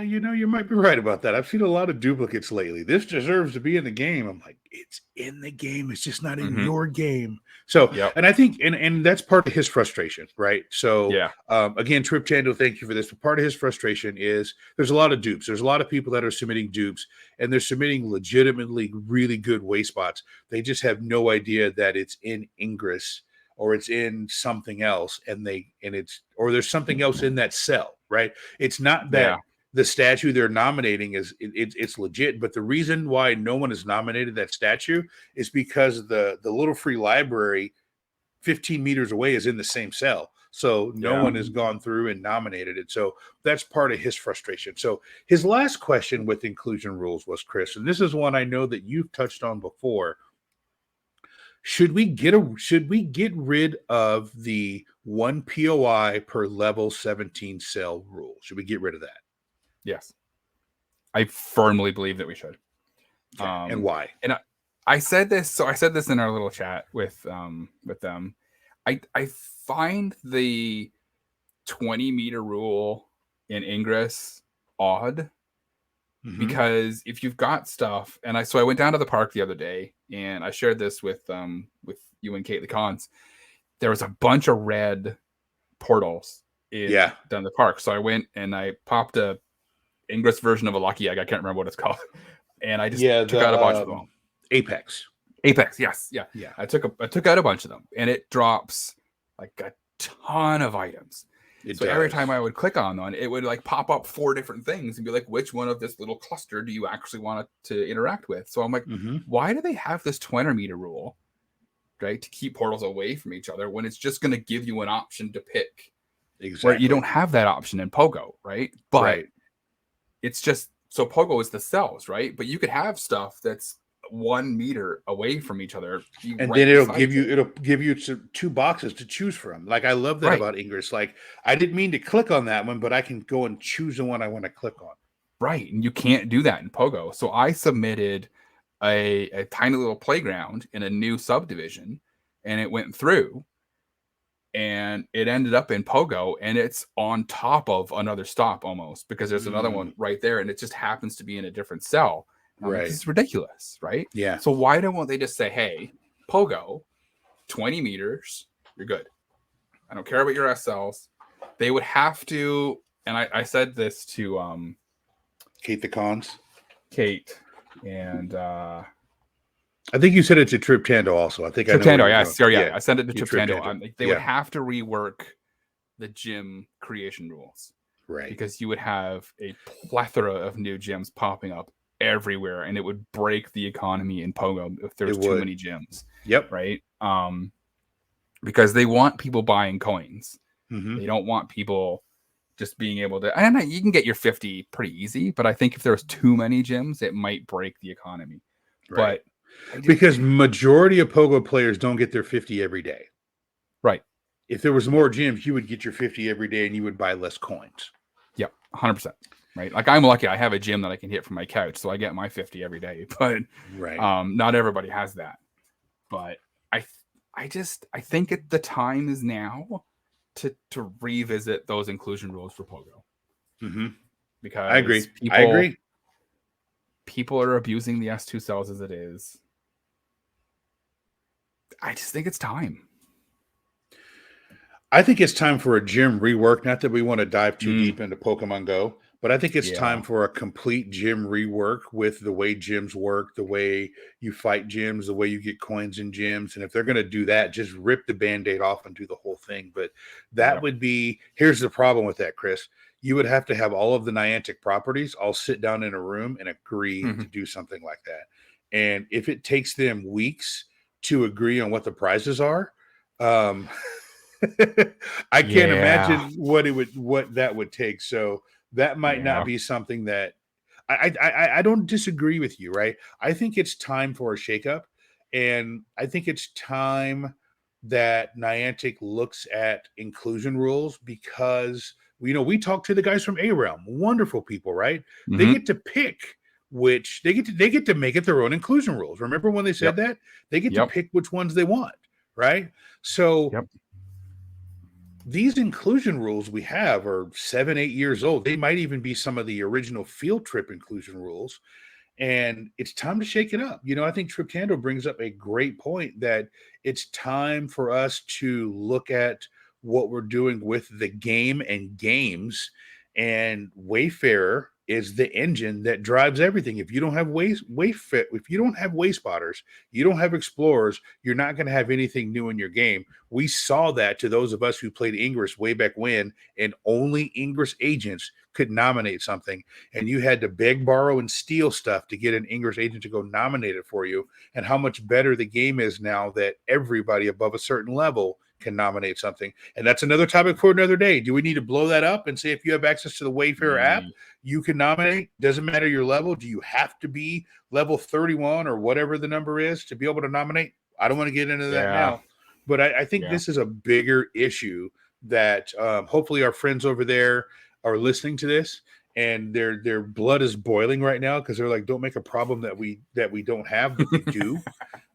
You might be right about that. I've seen a lot of duplicates lately. This deserves to be in the game. I'm like, it's in the game. It's just not in your game. So, and I think, and that's part of his frustration, right? So, again, Trip Chando, thank you for this. But part of his frustration is there's a lot of dupes. There's a lot of people that are submitting dupes, and they're submitting legitimately really good Wayspots. They just have no idea that it's in Ingress or it's in something else, or there's something else in that cell, right? It's not that. The statue they're nominating it's legit, but the reason why no one has nominated that statue is because the little free library 15 meters away is in the same cell. So no one has gone through and nominated it. So that's part of his frustration. So his last question with inclusion rules was, Chris, and this is one I know that you've touched on before. Should we get rid of the 1 POI per level 17 cell rule? Should we get rid of that? Yes, I firmly believe that we should. Okay. And why? And I said this. So I said this in our little chat with them. I find the 20-meter rule in Ingress odd because if you've got stuff, and I went down to the park the other day and I shared this with you and KatettheKonz. There was a bunch of red portals down the park. So I went and I popped a Ingress version of a lucky egg. I can't remember what it's called. And I just took out a bunch of them. Apex. Yes. Yeah. I took out a bunch of them, and it drops like a ton of items. Every time I would click on one, it would like pop up 4 different things and be like, which one of this little cluster do you actually want to interact with? So I'm like, why do they have this 20-meter rule, right? To keep portals away from each other when it's just going to give you an option to pick. Exactly. Where you don't have that option in Pogo, right? But it's just, so Pogo is the cells, right? But you could have stuff that's 1 meter away from each other, and then it'll give you 2 boxes to choose from. Like, I love that about Ingress. Like, I didn't mean to click on that one, but I can go and choose the one I want to click on. Right, and you can't do that in Pogo. So I submitted a tiny little playground in a new subdivision, and it went through. And it ended up in Pogo, and it's on top of another stop almost, because there's another one right there, and it just happens to be in a different cell. It's ridiculous, right? Yeah. So why don't they just say, hey, Pogo, 20 meters, you're good. I don't care about your SLs. They would have to, and I said this to KatettheKonz. Kate. And I think you said it to Trip Tando also. I think Trip I know. Tando, yes. Yeah, I sent it to you Trip Trip Tando. They would have to rework the gym creation rules. Right. Because you would have a plethora of new gyms popping up everywhere, and it would break the economy in Pogo if there's too many gyms. Yep. Right. Because they want people buying coins. Mm-hmm. They don't want people just being able to. And you can get your 50 pretty easy, but I think if there's too many gyms, it might break the economy. Right. But because majority of Pogo players don't get their 50 every day. Right. If there was more gyms, you would get your 50 every day and you would buy less coins. Yep, 100%. Right. Like I'm lucky I have a gym that I can hit from my couch, so I get my 50 every day. But not everybody has that. But I think the time is now to revisit those inclusion rules for Pogo. Mm-hmm. Because I agree. People are abusing the S2 cells as it is. I just think it's time. I think it's time for a gym rework. Not that we want to dive too deep into Pokemon Go, but I think it's time for a complete gym rework with the way gyms work, the way you fight gyms, the way you get coins in gyms. And if they're going to do that, just rip the Band-Aid off and do the whole thing. But that would be, here's the problem with that, Chris. You would have to have all of the Niantic properties all sit down in a room and agree to do something like that. And if it takes them weeks to agree on what the prizes are, I can't imagine what that would take. So that might not be something that I don't disagree with you, right? I think it's time for a shakeup, and I think it's time that Niantic looks at inclusion rules because we talk to the guys from A Realm, wonderful people, right? They get to pick which they get to make it their own inclusion rules. Remember when they said that? They get to pick which ones they want, right? So these inclusion rules we have are 7-8 years old. They might even be some of the original field trip inclusion rules. And it's time to shake it up. I think Trip Tando brings up a great point that it's time for us to look at what we're doing with the game and games. And Wayfarer is the engine that drives everything. If you don't have if you don't have Wayspotters, you don't have Explorers, you're not going to have anything new in your game. We saw that to those of us who played Ingress way back when, and only Ingress agents could nominate something, and you had to beg, borrow, and steal stuff to get an Ingress agent to go nominate it for you, and how much better the game is now that everybody above a certain level can nominate something. And that's another topic for another day. Do we need to blow that up and say if you have access to the Wayfarer app, you can nominate? Doesn't matter your level. Do you have to be level 31 or whatever the number is to be able to nominate? I don't want to get into that now. But I think this is a bigger issue that hopefully our friends over there are listening to this, and their blood is boiling right now because they're like, don't make a problem that we don't have, but we do.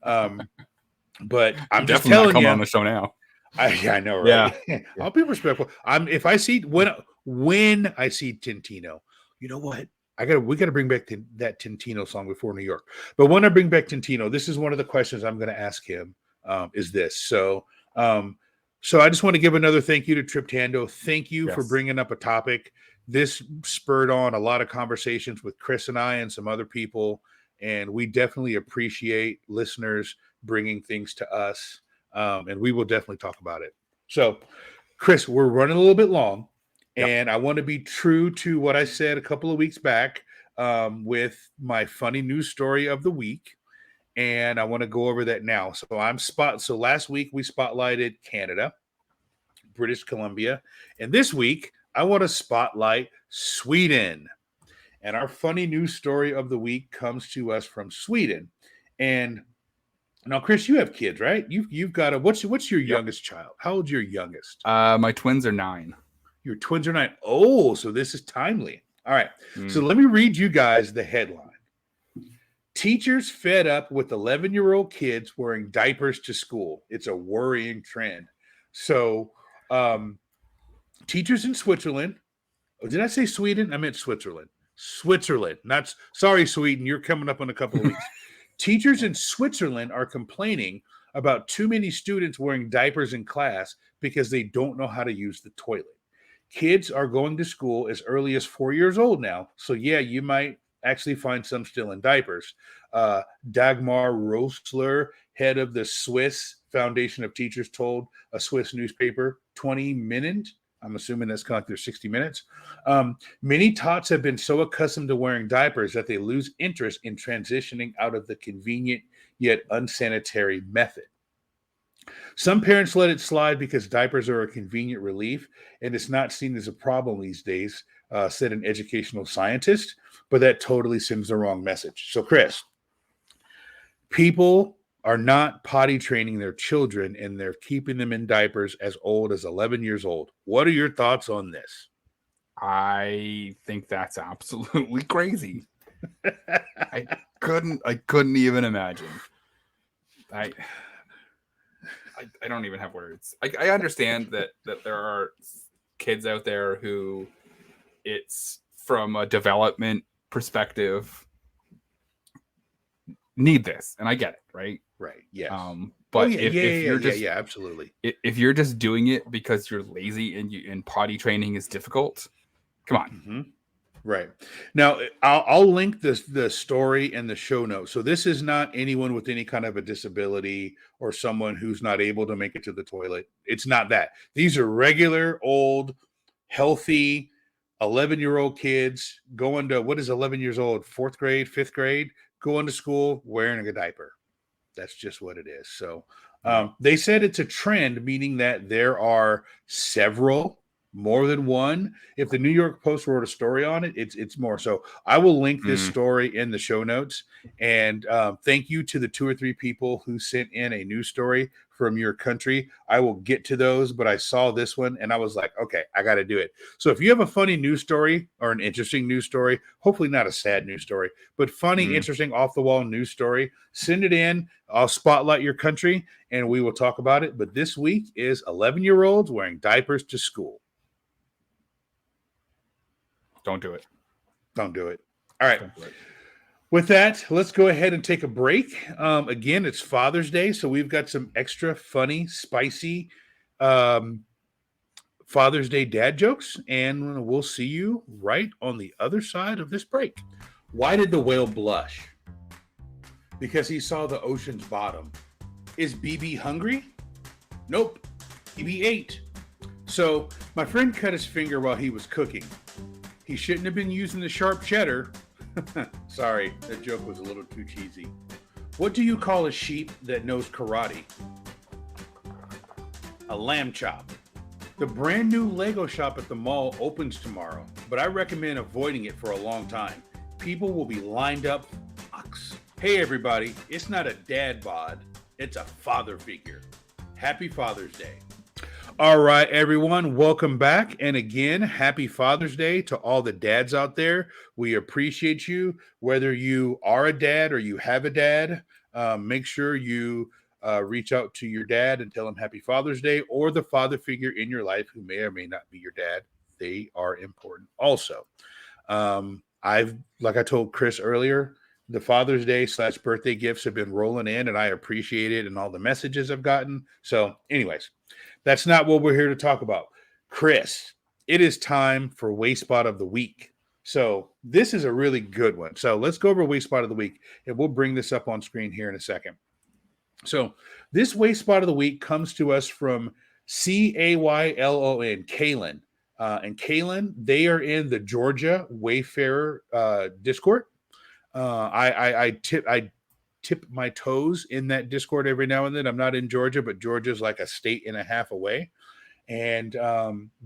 But I'm just telling you, on the show now. I know, right? Yeah. I'll be respectful. If I see when I see Tintino, you know what? We gotta bring back that Tintino song before New York. But when I bring back Tintino, this is one of the questions I'm gonna ask him. Is this so? So I just want to give another thank you to Trip Tando. Thank you for bringing up a topic. This spurred on a lot of conversations with Chris and I and some other people, and we definitely appreciate listeners bringing things to us. And we will definitely talk about it. So, Chris, we're running a little bit long, and I want to be true to what I said a couple of weeks back with my funny news story of the week, and I want to go over that now. So last week we spotlighted Canada, British Columbia, and this week I want to spotlight Sweden. And our funny news story of the week comes to us from Sweden. And now, Chris, you have kids, right? You've got what's your youngest child? How old's your youngest? My twins are 9. Your twins are 9. Oh, so this is timely. All right. So let me read you guys the headline. Teachers fed up with 11-year-old kids wearing diapers to school. It's a worrying trend. So teachers in Switzerland. Oh, did I say Sweden? I meant Switzerland. Switzerland. Sorry, Sweden. You're coming up in a couple of weeks. Teachers in Switzerland are complaining about too many students wearing diapers in class because they don't know how to use the toilet. Kids are going to school as early as 4 years old now. So, yeah, you might actually find some still in diapers. Dagmar Rosler, head of the Swiss Foundation of Teachers, told a Swiss newspaper 20 Minutes. I'm assuming that's kind of like their 60 Minutes. Many tots have been so accustomed to wearing diapers that they lose interest in transitioning out of the convenient yet unsanitary method. Some parents let it slide because diapers are a convenient relief and it's not seen as a problem these days, said an educational scientist, but that totally sends the wrong message. So, Chris, people are not potty training their children and they're keeping them in diapers as old as 11 years old. What are your thoughts on this? I think that's absolutely crazy. I couldn't even imagine. I don't even have words. I understand that there are kids out there who it's from a development perspective need this, and I get it, right? Right. Yes. But if you're just absolutely. If you're just doing it because you're lazy and potty training is difficult, come on. Mm-hmm. Right. Now, I'll link the story and the show notes. So this is not anyone with any kind of a disability or someone who's not able to make it to the toilet. It's not that. These are regular, old, healthy, 11-year-old kids going to, what is 11 years old? 4th grade, 5th grade, going to school, wearing a diaper. That's just what it is. So they said it's a trend, meaning that there are several, more than one. If the New York Post wrote a story on it, it's more. So I will link this story in the show notes. And thank you to the 2 or 3 people who sent in a news story from your country. I will get to those, but I saw this one and I was like, okay, I got to do it. So if you have a funny news story or an interesting news story, hopefully not a sad news story, but funny, interesting, off the wall news story, send it in. I'll spotlight your country and we will talk about it. But this week is 11-year-olds wearing diapers to school. Don't do it. Don't do it. All right. With that, let's go ahead and take a break. Again, it's Father's Day, so we've got some extra funny, spicy Father's Day dad jokes, and we'll see you right on the other side of this break. Why did the whale blush? Because he saw the ocean's bottom. Is BB hungry? Nope. BB ate. So my friend cut his finger while he was cooking. He shouldn't have been using the sharp cheddar. Sorry, that joke was a little too cheesy. What do you call a sheep that knows karate? A lamb chop. The brand new Lego shop at the mall opens tomorrow, but I recommend avoiding it for a long time. People will be lined up. Hey everybody, it's not a dad bod, it's a father figure. Happy Father's Day. All right, everyone, welcome back. And again, happy Father's Day to all the dads out there. We appreciate you. Whether you are a dad or you have a dad, make sure you reach out to your dad and tell him happy Father's Day, or the father figure in your life who may or may not be your dad. They are important also. Like I told Chris earlier, the Father's Day / birthday gifts have been rolling in, and I appreciate it and all the messages I've gotten. So anyways, that's not what we're here to talk about. Chris, it is time for Wayspot of the Week. So this is a really good one. So let's go over Wayspot of the Week, and we'll bring this up on screen here in a second. So this Wayspot of the Week comes to us from Caylon, Kaylin. And Kaylin, they are in the Georgia Wayfarer Discord. I tip my toes in that Discord every now and then. I'm not in Georgia, but Georgia's like a state and a half away. And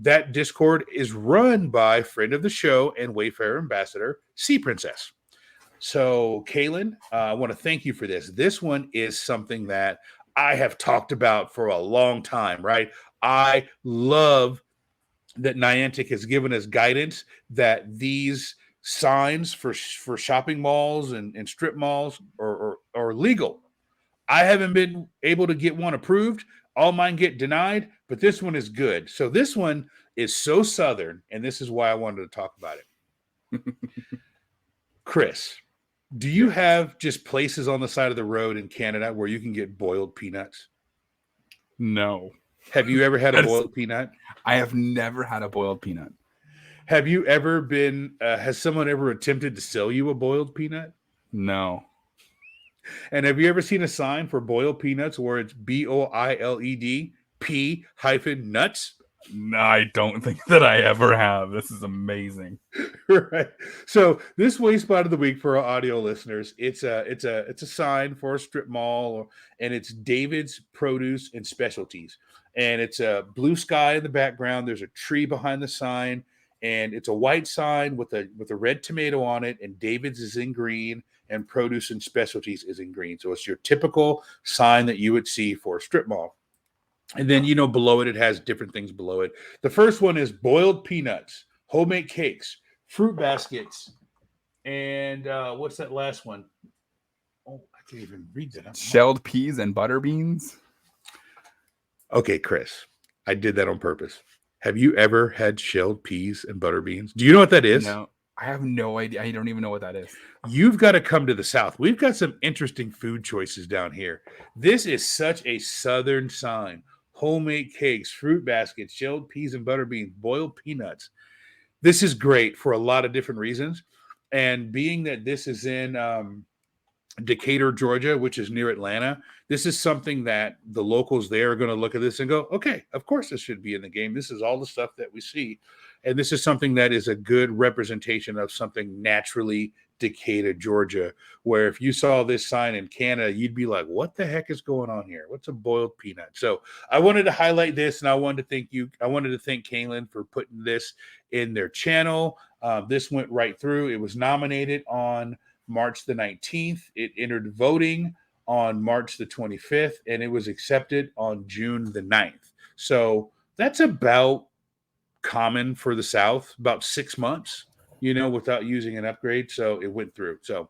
that Discord is run by friend of the show and Wayfarer ambassador, Sea Princess. So, Kaylin, I want to thank you for this. This one is something that I have talked about for a long time, right? I love that Niantic has given us guidance that these signs for shopping malls and strip malls are legal. I haven't been able to get one approved. All mine get denied, but this one is good. So this one is so Southern, and this is why I wanted to talk about it. Chris, do you have just places on the side of the road in Canada where you can get boiled peanuts? No. Have you ever had a boiled peanut? I have never had a boiled peanut. Have you ever been? Has someone ever attempted to sell you a boiled peanut? No. And have you ever seen a sign for boiled peanuts where it's BOILED P-nuts? No, I don't think that I ever have. This is amazing. Right. So this waste spot of the week for our audio listeners, it's a sign for a strip mall, and it's David's Produce and Specialties. And it's a blue sky in the background. There's a tree behind the sign, and it's a white sign with a red tomato on it, and David's is in green, and Produce and Specialties is in green. So it's your typical sign that you would see for a strip mall. And then, below it has different things below it. The first one is boiled peanuts, homemade cakes, fruit baskets, and what's that last one? Oh, I can't even read that. Shelled peas and butter beans. Okay, Chris, I did that on purpose. Have you ever had shelled peas and butter beans? Do you know what that is? No, I have no idea. I don't even know what that is. You've got to come to the South. We've got some interesting food choices down here. This is such a Southern sign. Homemade cakes, fruit baskets, shelled peas and butter beans, boiled peanuts. This is great for a lot of different reasons. And being that this is in Decatur, Georgia, which is near Atlanta, this is something that the locals there are going to look at this and go, okay, of course this should be in the game. This is all the stuff that we see. And this is something that is a good representation of something naturally Decatur, Georgia, where if you saw this sign in Canada, you'd be like, what the heck is going on here? What's a boiled peanut? So I wanted to highlight this, and I wanted to thank you. I wanted to thank Kaylin for putting this in their channel. This went right through. It was nominated on March the 19th. It entered voting on March the 25th, and it was accepted on June the 9th. So that's about common for the South, about 6 months, without using an upgrade. So it went through. So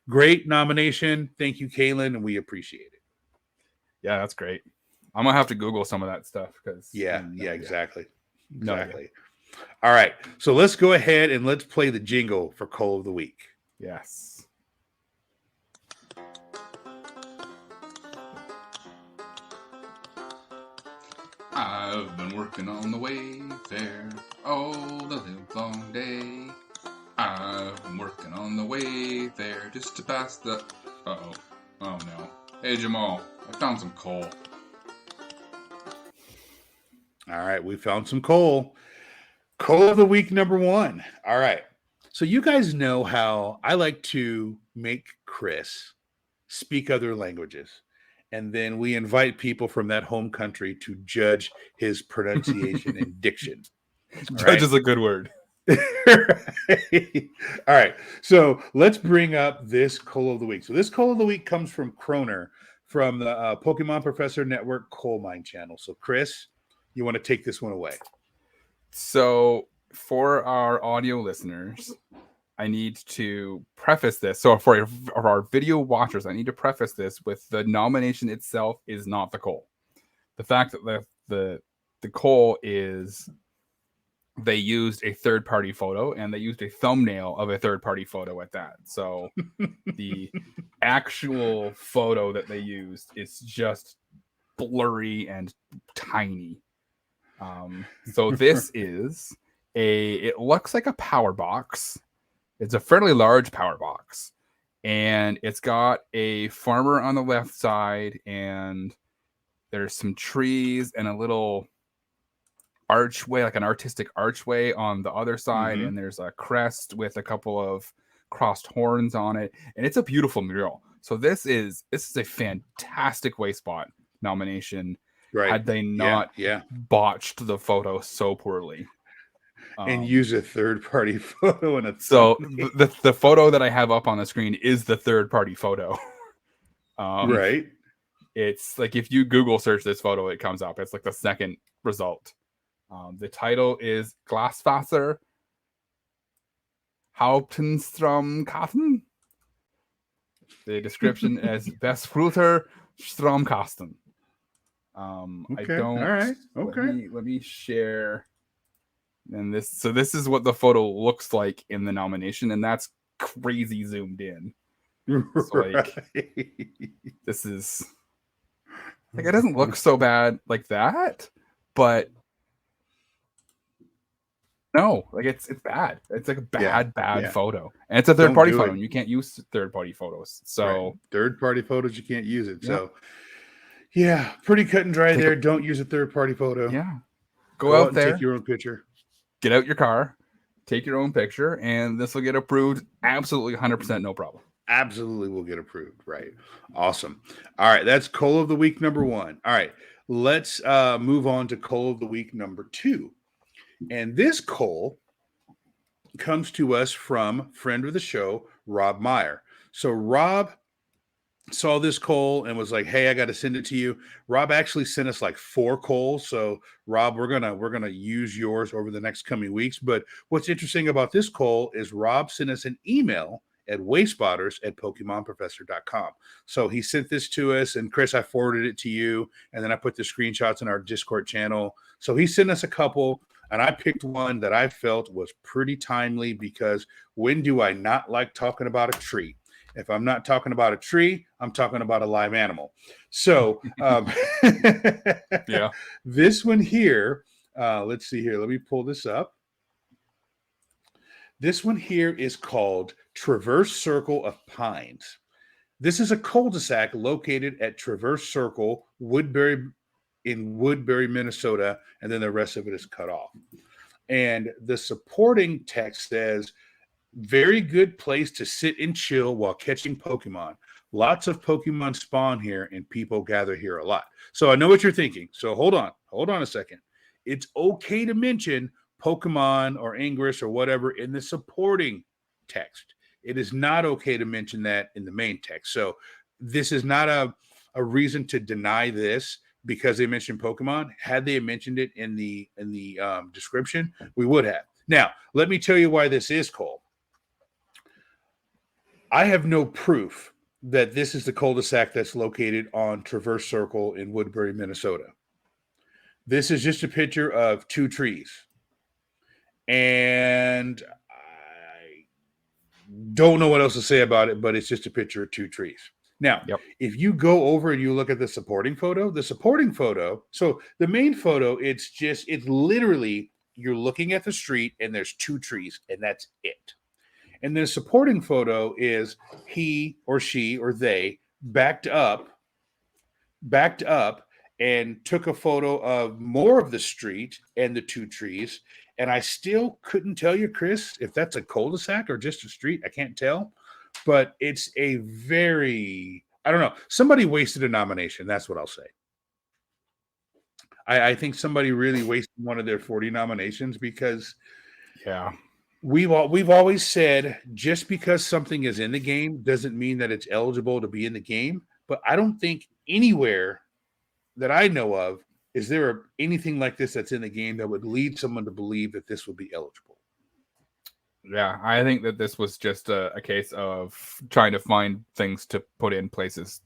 great nomination. Thank you, Kaylin, and we appreciate it. Yeah, that's great. I'm going to have to Google some of that stuff. Exactly. No Exactly. All right. So let's go ahead and let's play the jingle for Call of the Week. Yes. I've been working on the Wayfarer all the live long day. I've been working on the Wayfarer just to pass the... Uh-oh. Oh, no. Hey, Jamal, I found some coal. All right, we found some coal. Coal of the week number 1. All right. So you guys know how I like to make Chris speak other languages. And then we invite people from that home country to judge his pronunciation and diction. Judge is a good word. Right. All right. So let's bring up this Coal of the Week. So this Coal of the Week comes from Kroner from the Pokemon Professor Network Coal Mine channel. So Chris, you want to take this one away? So for our audio listeners, I need to preface this. So for our video watchers, I need to preface this with the nomination itself is not the coal. The fact that the coal is they used a third-party photo, and they used a thumbnail of a third-party photo at that. So the actual photo that they used is just blurry and tiny. So this is it looks like a power box. It's a fairly large power box, and it's got a farmer on the left side, and there's some trees and a little archway, like an artistic archway on the other side, and there's a crest with a couple of crossed horns on it, and it's a beautiful mural. So this is a fantastic Wayspot nomination. Right. Had they not botched the photo so poorly. And use a third-party photo and a so the photo that I have up on the screen is the third-party photo. Right. It's like if you Google search this photo, it comes up. It's like the second result. The title is Glasfaser Hauptenstromkasten. The description is Bestfruter Stromkasten. Okay. I don't. All right. Okay. Let me share. And this is what the photo looks like in the nomination, and that's crazy zoomed in. So this is like it doesn't look so bad like that, but No, like it's bad. It's like a bad photo, and it's a Don't third-party do photo, it. and you can't use third-party photos. So third-party photos, you can't use it. Yep. So yeah, pretty cut and dry there. Don't use a third-party photo. Yeah, go out there, and take your own picture. Get out your car, take your own picture, and this will get approved. Absolutely, 100%, no problem. Absolutely will get approved. Right. Awesome. All right, that's Call of the Week number 1. All right, let's move on to Call of the Week number 2. And this Call comes to us from friend of the show, Rob Meyer. So Rob saw this Call and was like, "Hey, I got to send it to you." Rob actually sent us like 4 Calls. So Rob, we're gonna use yours over the next coming weeks. But what's interesting about this Call is Rob sent us an email at wayspotters@pokemonprofessor.com. So he sent this to us, and Chris, I forwarded it to you, and then I put the screenshots in our Discord channel. So he sent us a couple, and I picked one that I felt was pretty timely because when do I not like talking about a tree? If I'm not talking about a tree, I'm talking about a live animal. So yeah, this one here, let's see here. Let me pull this up. This one here is called Traverse Circle of Pines. This is a cul-de-sac located at Traverse Circle, Woodbury, Minnesota, and then the rest of it is cut off. And the supporting text says, "Very good place to sit and chill while catching Pokemon. Lots of Pokemon spawn here and people gather here a lot." So I know what you're thinking. So hold on a second. It's okay to mention Pokemon or Ingress or whatever in the supporting text. It is not okay to mention that in the main text. So this is not a reason to deny this because they mentioned Pokemon. Had they mentioned it in the description, we would have. Now, let me tell you why this is called. I have no proof that this is the cul-de-sac that's located on Traverse Circle in Woodbury, Minnesota. This is just a picture of 2 trees. And I don't know what else to say about it, but it's just a picture of 2 trees. Now, if you go over and you look at the supporting photo, so the main photo, it's literally, you're looking at the street and there's 2 trees and that's it. And the supporting photo is he or she or they backed up and took a photo of more of the street and the 2 trees. And I still couldn't tell you, Chris, if that's a cul-de-sac or just a street. I can't tell. But it's a very, I don't know. Somebody wasted a nomination. That's what I'll say. I think somebody really wasted one of their 40 nominations because we've always said just because something is in the game doesn't mean that it's eligible to be in the game. But I don't think anywhere that I know of is there anything like this that's in the game that would lead someone to believe that this would be eligible. Yeah, I think that this was just a case of trying to find things to put in places.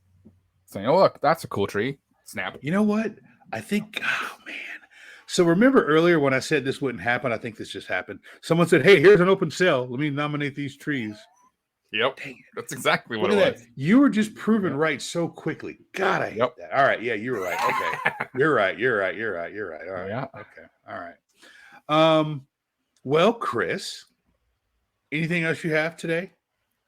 Saying, "Oh, look, that's a cool tree. Snap." You know what? I think, oh, man. So remember earlier when I said this wouldn't happen? I think this just happened. Someone said, "Hey, here's an open sale. Let me nominate these trees." Yep. Dang it. That's exactly what it was. You were just proven right so quickly. God, I hate that. All right. Yeah, you were right. Okay. You're right. All right. Yeah. Okay. All right. Well, Chris, anything else you have today?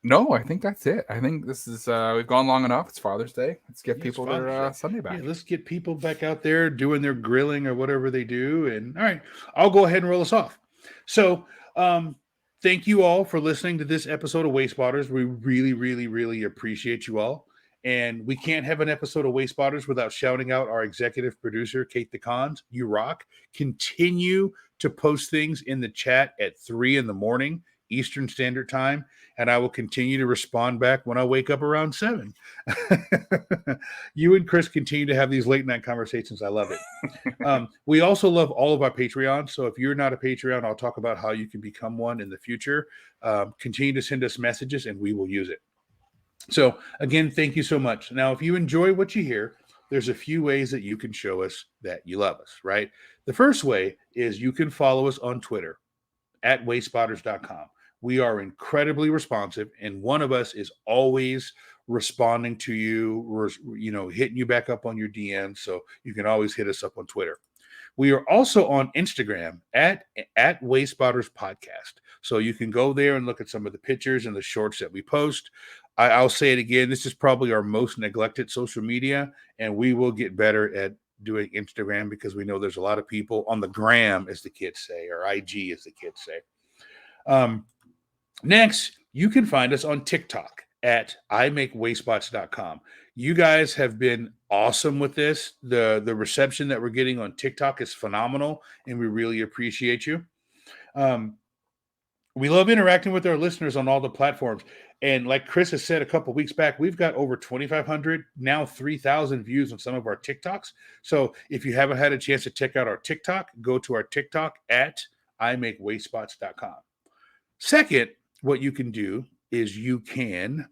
No, I think that's it. I think this is we've gone long enough. It's Father's Day. Let's get people their Sunday back. Yeah, let's get people back out there doing their grilling or whatever they do. And all right, I'll go ahead and roll us off. So thank you all for listening to this episode of Wayspotters. We really, really, really appreciate you all. And we can't have an episode of Wayspotters without shouting out our executive producer, KatettheKonz. You rock. Continue to post things in the chat at 3 a.m. Eastern Standard Time, and I will continue to respond back when I wake up around 7. You and Chris continue to have these late night conversations. I love it. We also love all of our Patreons. So if you're not a Patreon, I'll talk about how you can become one in the future. Continue to send us messages and we will use it. So again, thank you so much. Now, if you enjoy what you hear, there's a few ways that you can show us that you love us, right? The first way is you can follow us on Twitter at wayspotters.com. We are incredibly responsive, and one of us is always responding to you, hitting you back up on your DMs. So you can always hit us up on Twitter. We are also on Instagram at Wayspotters Podcast. So you can go there and look at some of the pictures and the shorts that we post. I'll say it again. This is probably our most neglected social media, and we will get better at doing Instagram because we know there's a lot of people on the gram, as the kids say, or IG, as the kids say. Next, you can find us on TikTok at imakewaysports.com. You guys have been awesome with this. The reception that we're getting on TikTok is phenomenal, and we really appreciate you. We love interacting with our listeners on all the platforms. And like Chris has said a couple weeks back, we've got over 2,500, now 3,000 views on some of our TikToks. So if you haven't had a chance to check out our TikTok, go to our TikTok at imakewaysports.com. Second, what you can do is you can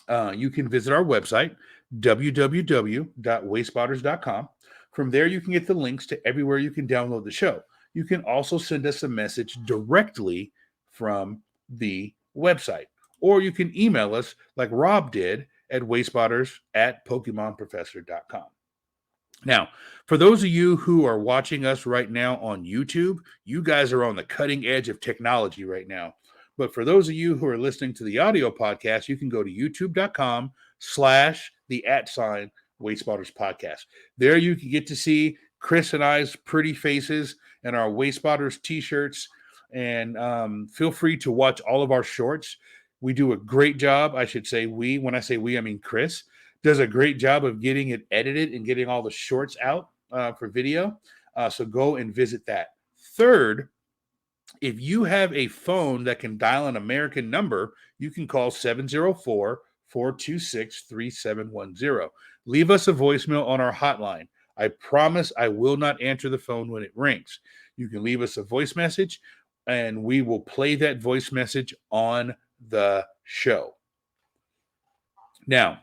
visit our website, www.wayspotters.com. From there, you can get the links to everywhere you can download the show. You can also send us a message directly from the website, or you can email us like Rob did at wayspotters@pokemonprofessor.com. Now, for those of you who are watching us right now on YouTube, you guys are on the cutting edge of technology right now. But for those of you who are listening to the audio podcast, you can go to youtube.com/Wayspotters Podcast. There you can get to see Chris and I's pretty faces and our Wayspotters t-shirts. And feel free to watch all of our shorts. We do a great job. I should say we. When I say we, I mean Chris does a great job of getting it edited and getting all the shorts out for video. So go and visit that. Third, if you have a phone that can dial an American number, you can call 704-426-3710. Leave us a voicemail on our hotline. I promise I will not answer the phone when it rings. You can leave us a voice message, and we will play that voice message on the show. Now,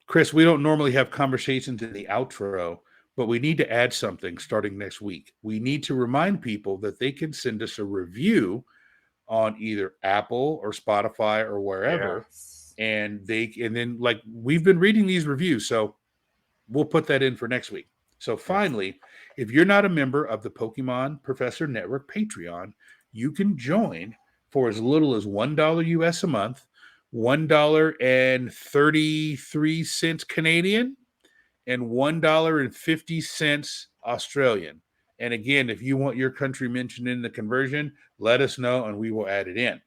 Chris, we don't normally have conversations in the outro, but we need to add something starting next week. We need to remind people that they can send us a review on either Apple or Spotify or wherever. Yes. And then like we've been reading these reviews, so we'll put that in for next week. So finally, if you're not a member of the Pokemon Professor Network Patreon, you can join for as little as $1 US a month, $1.33 Canadian, and $1.50 Australian. And again, if you want your country mentioned in the conversion, let us know and we will add it in.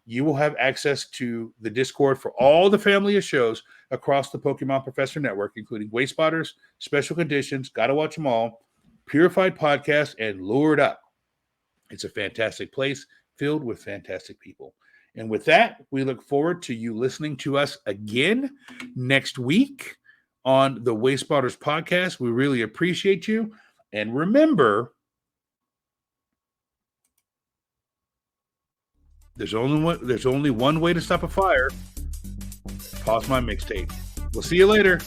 You will have access to the Discord for all the family of shows across the Pokemon Professor Network, including Wayspotters, Special Conditions, Gotta Watch Them All, Purified Podcast, and Lured Up. It's a fantastic place filled with fantastic people. And with that, we look forward to you listening to us again next week on the Wayspotters Podcast. We really appreciate you. And remember, there's only one way to stop a fire. Pause my mixtape. We'll see you later.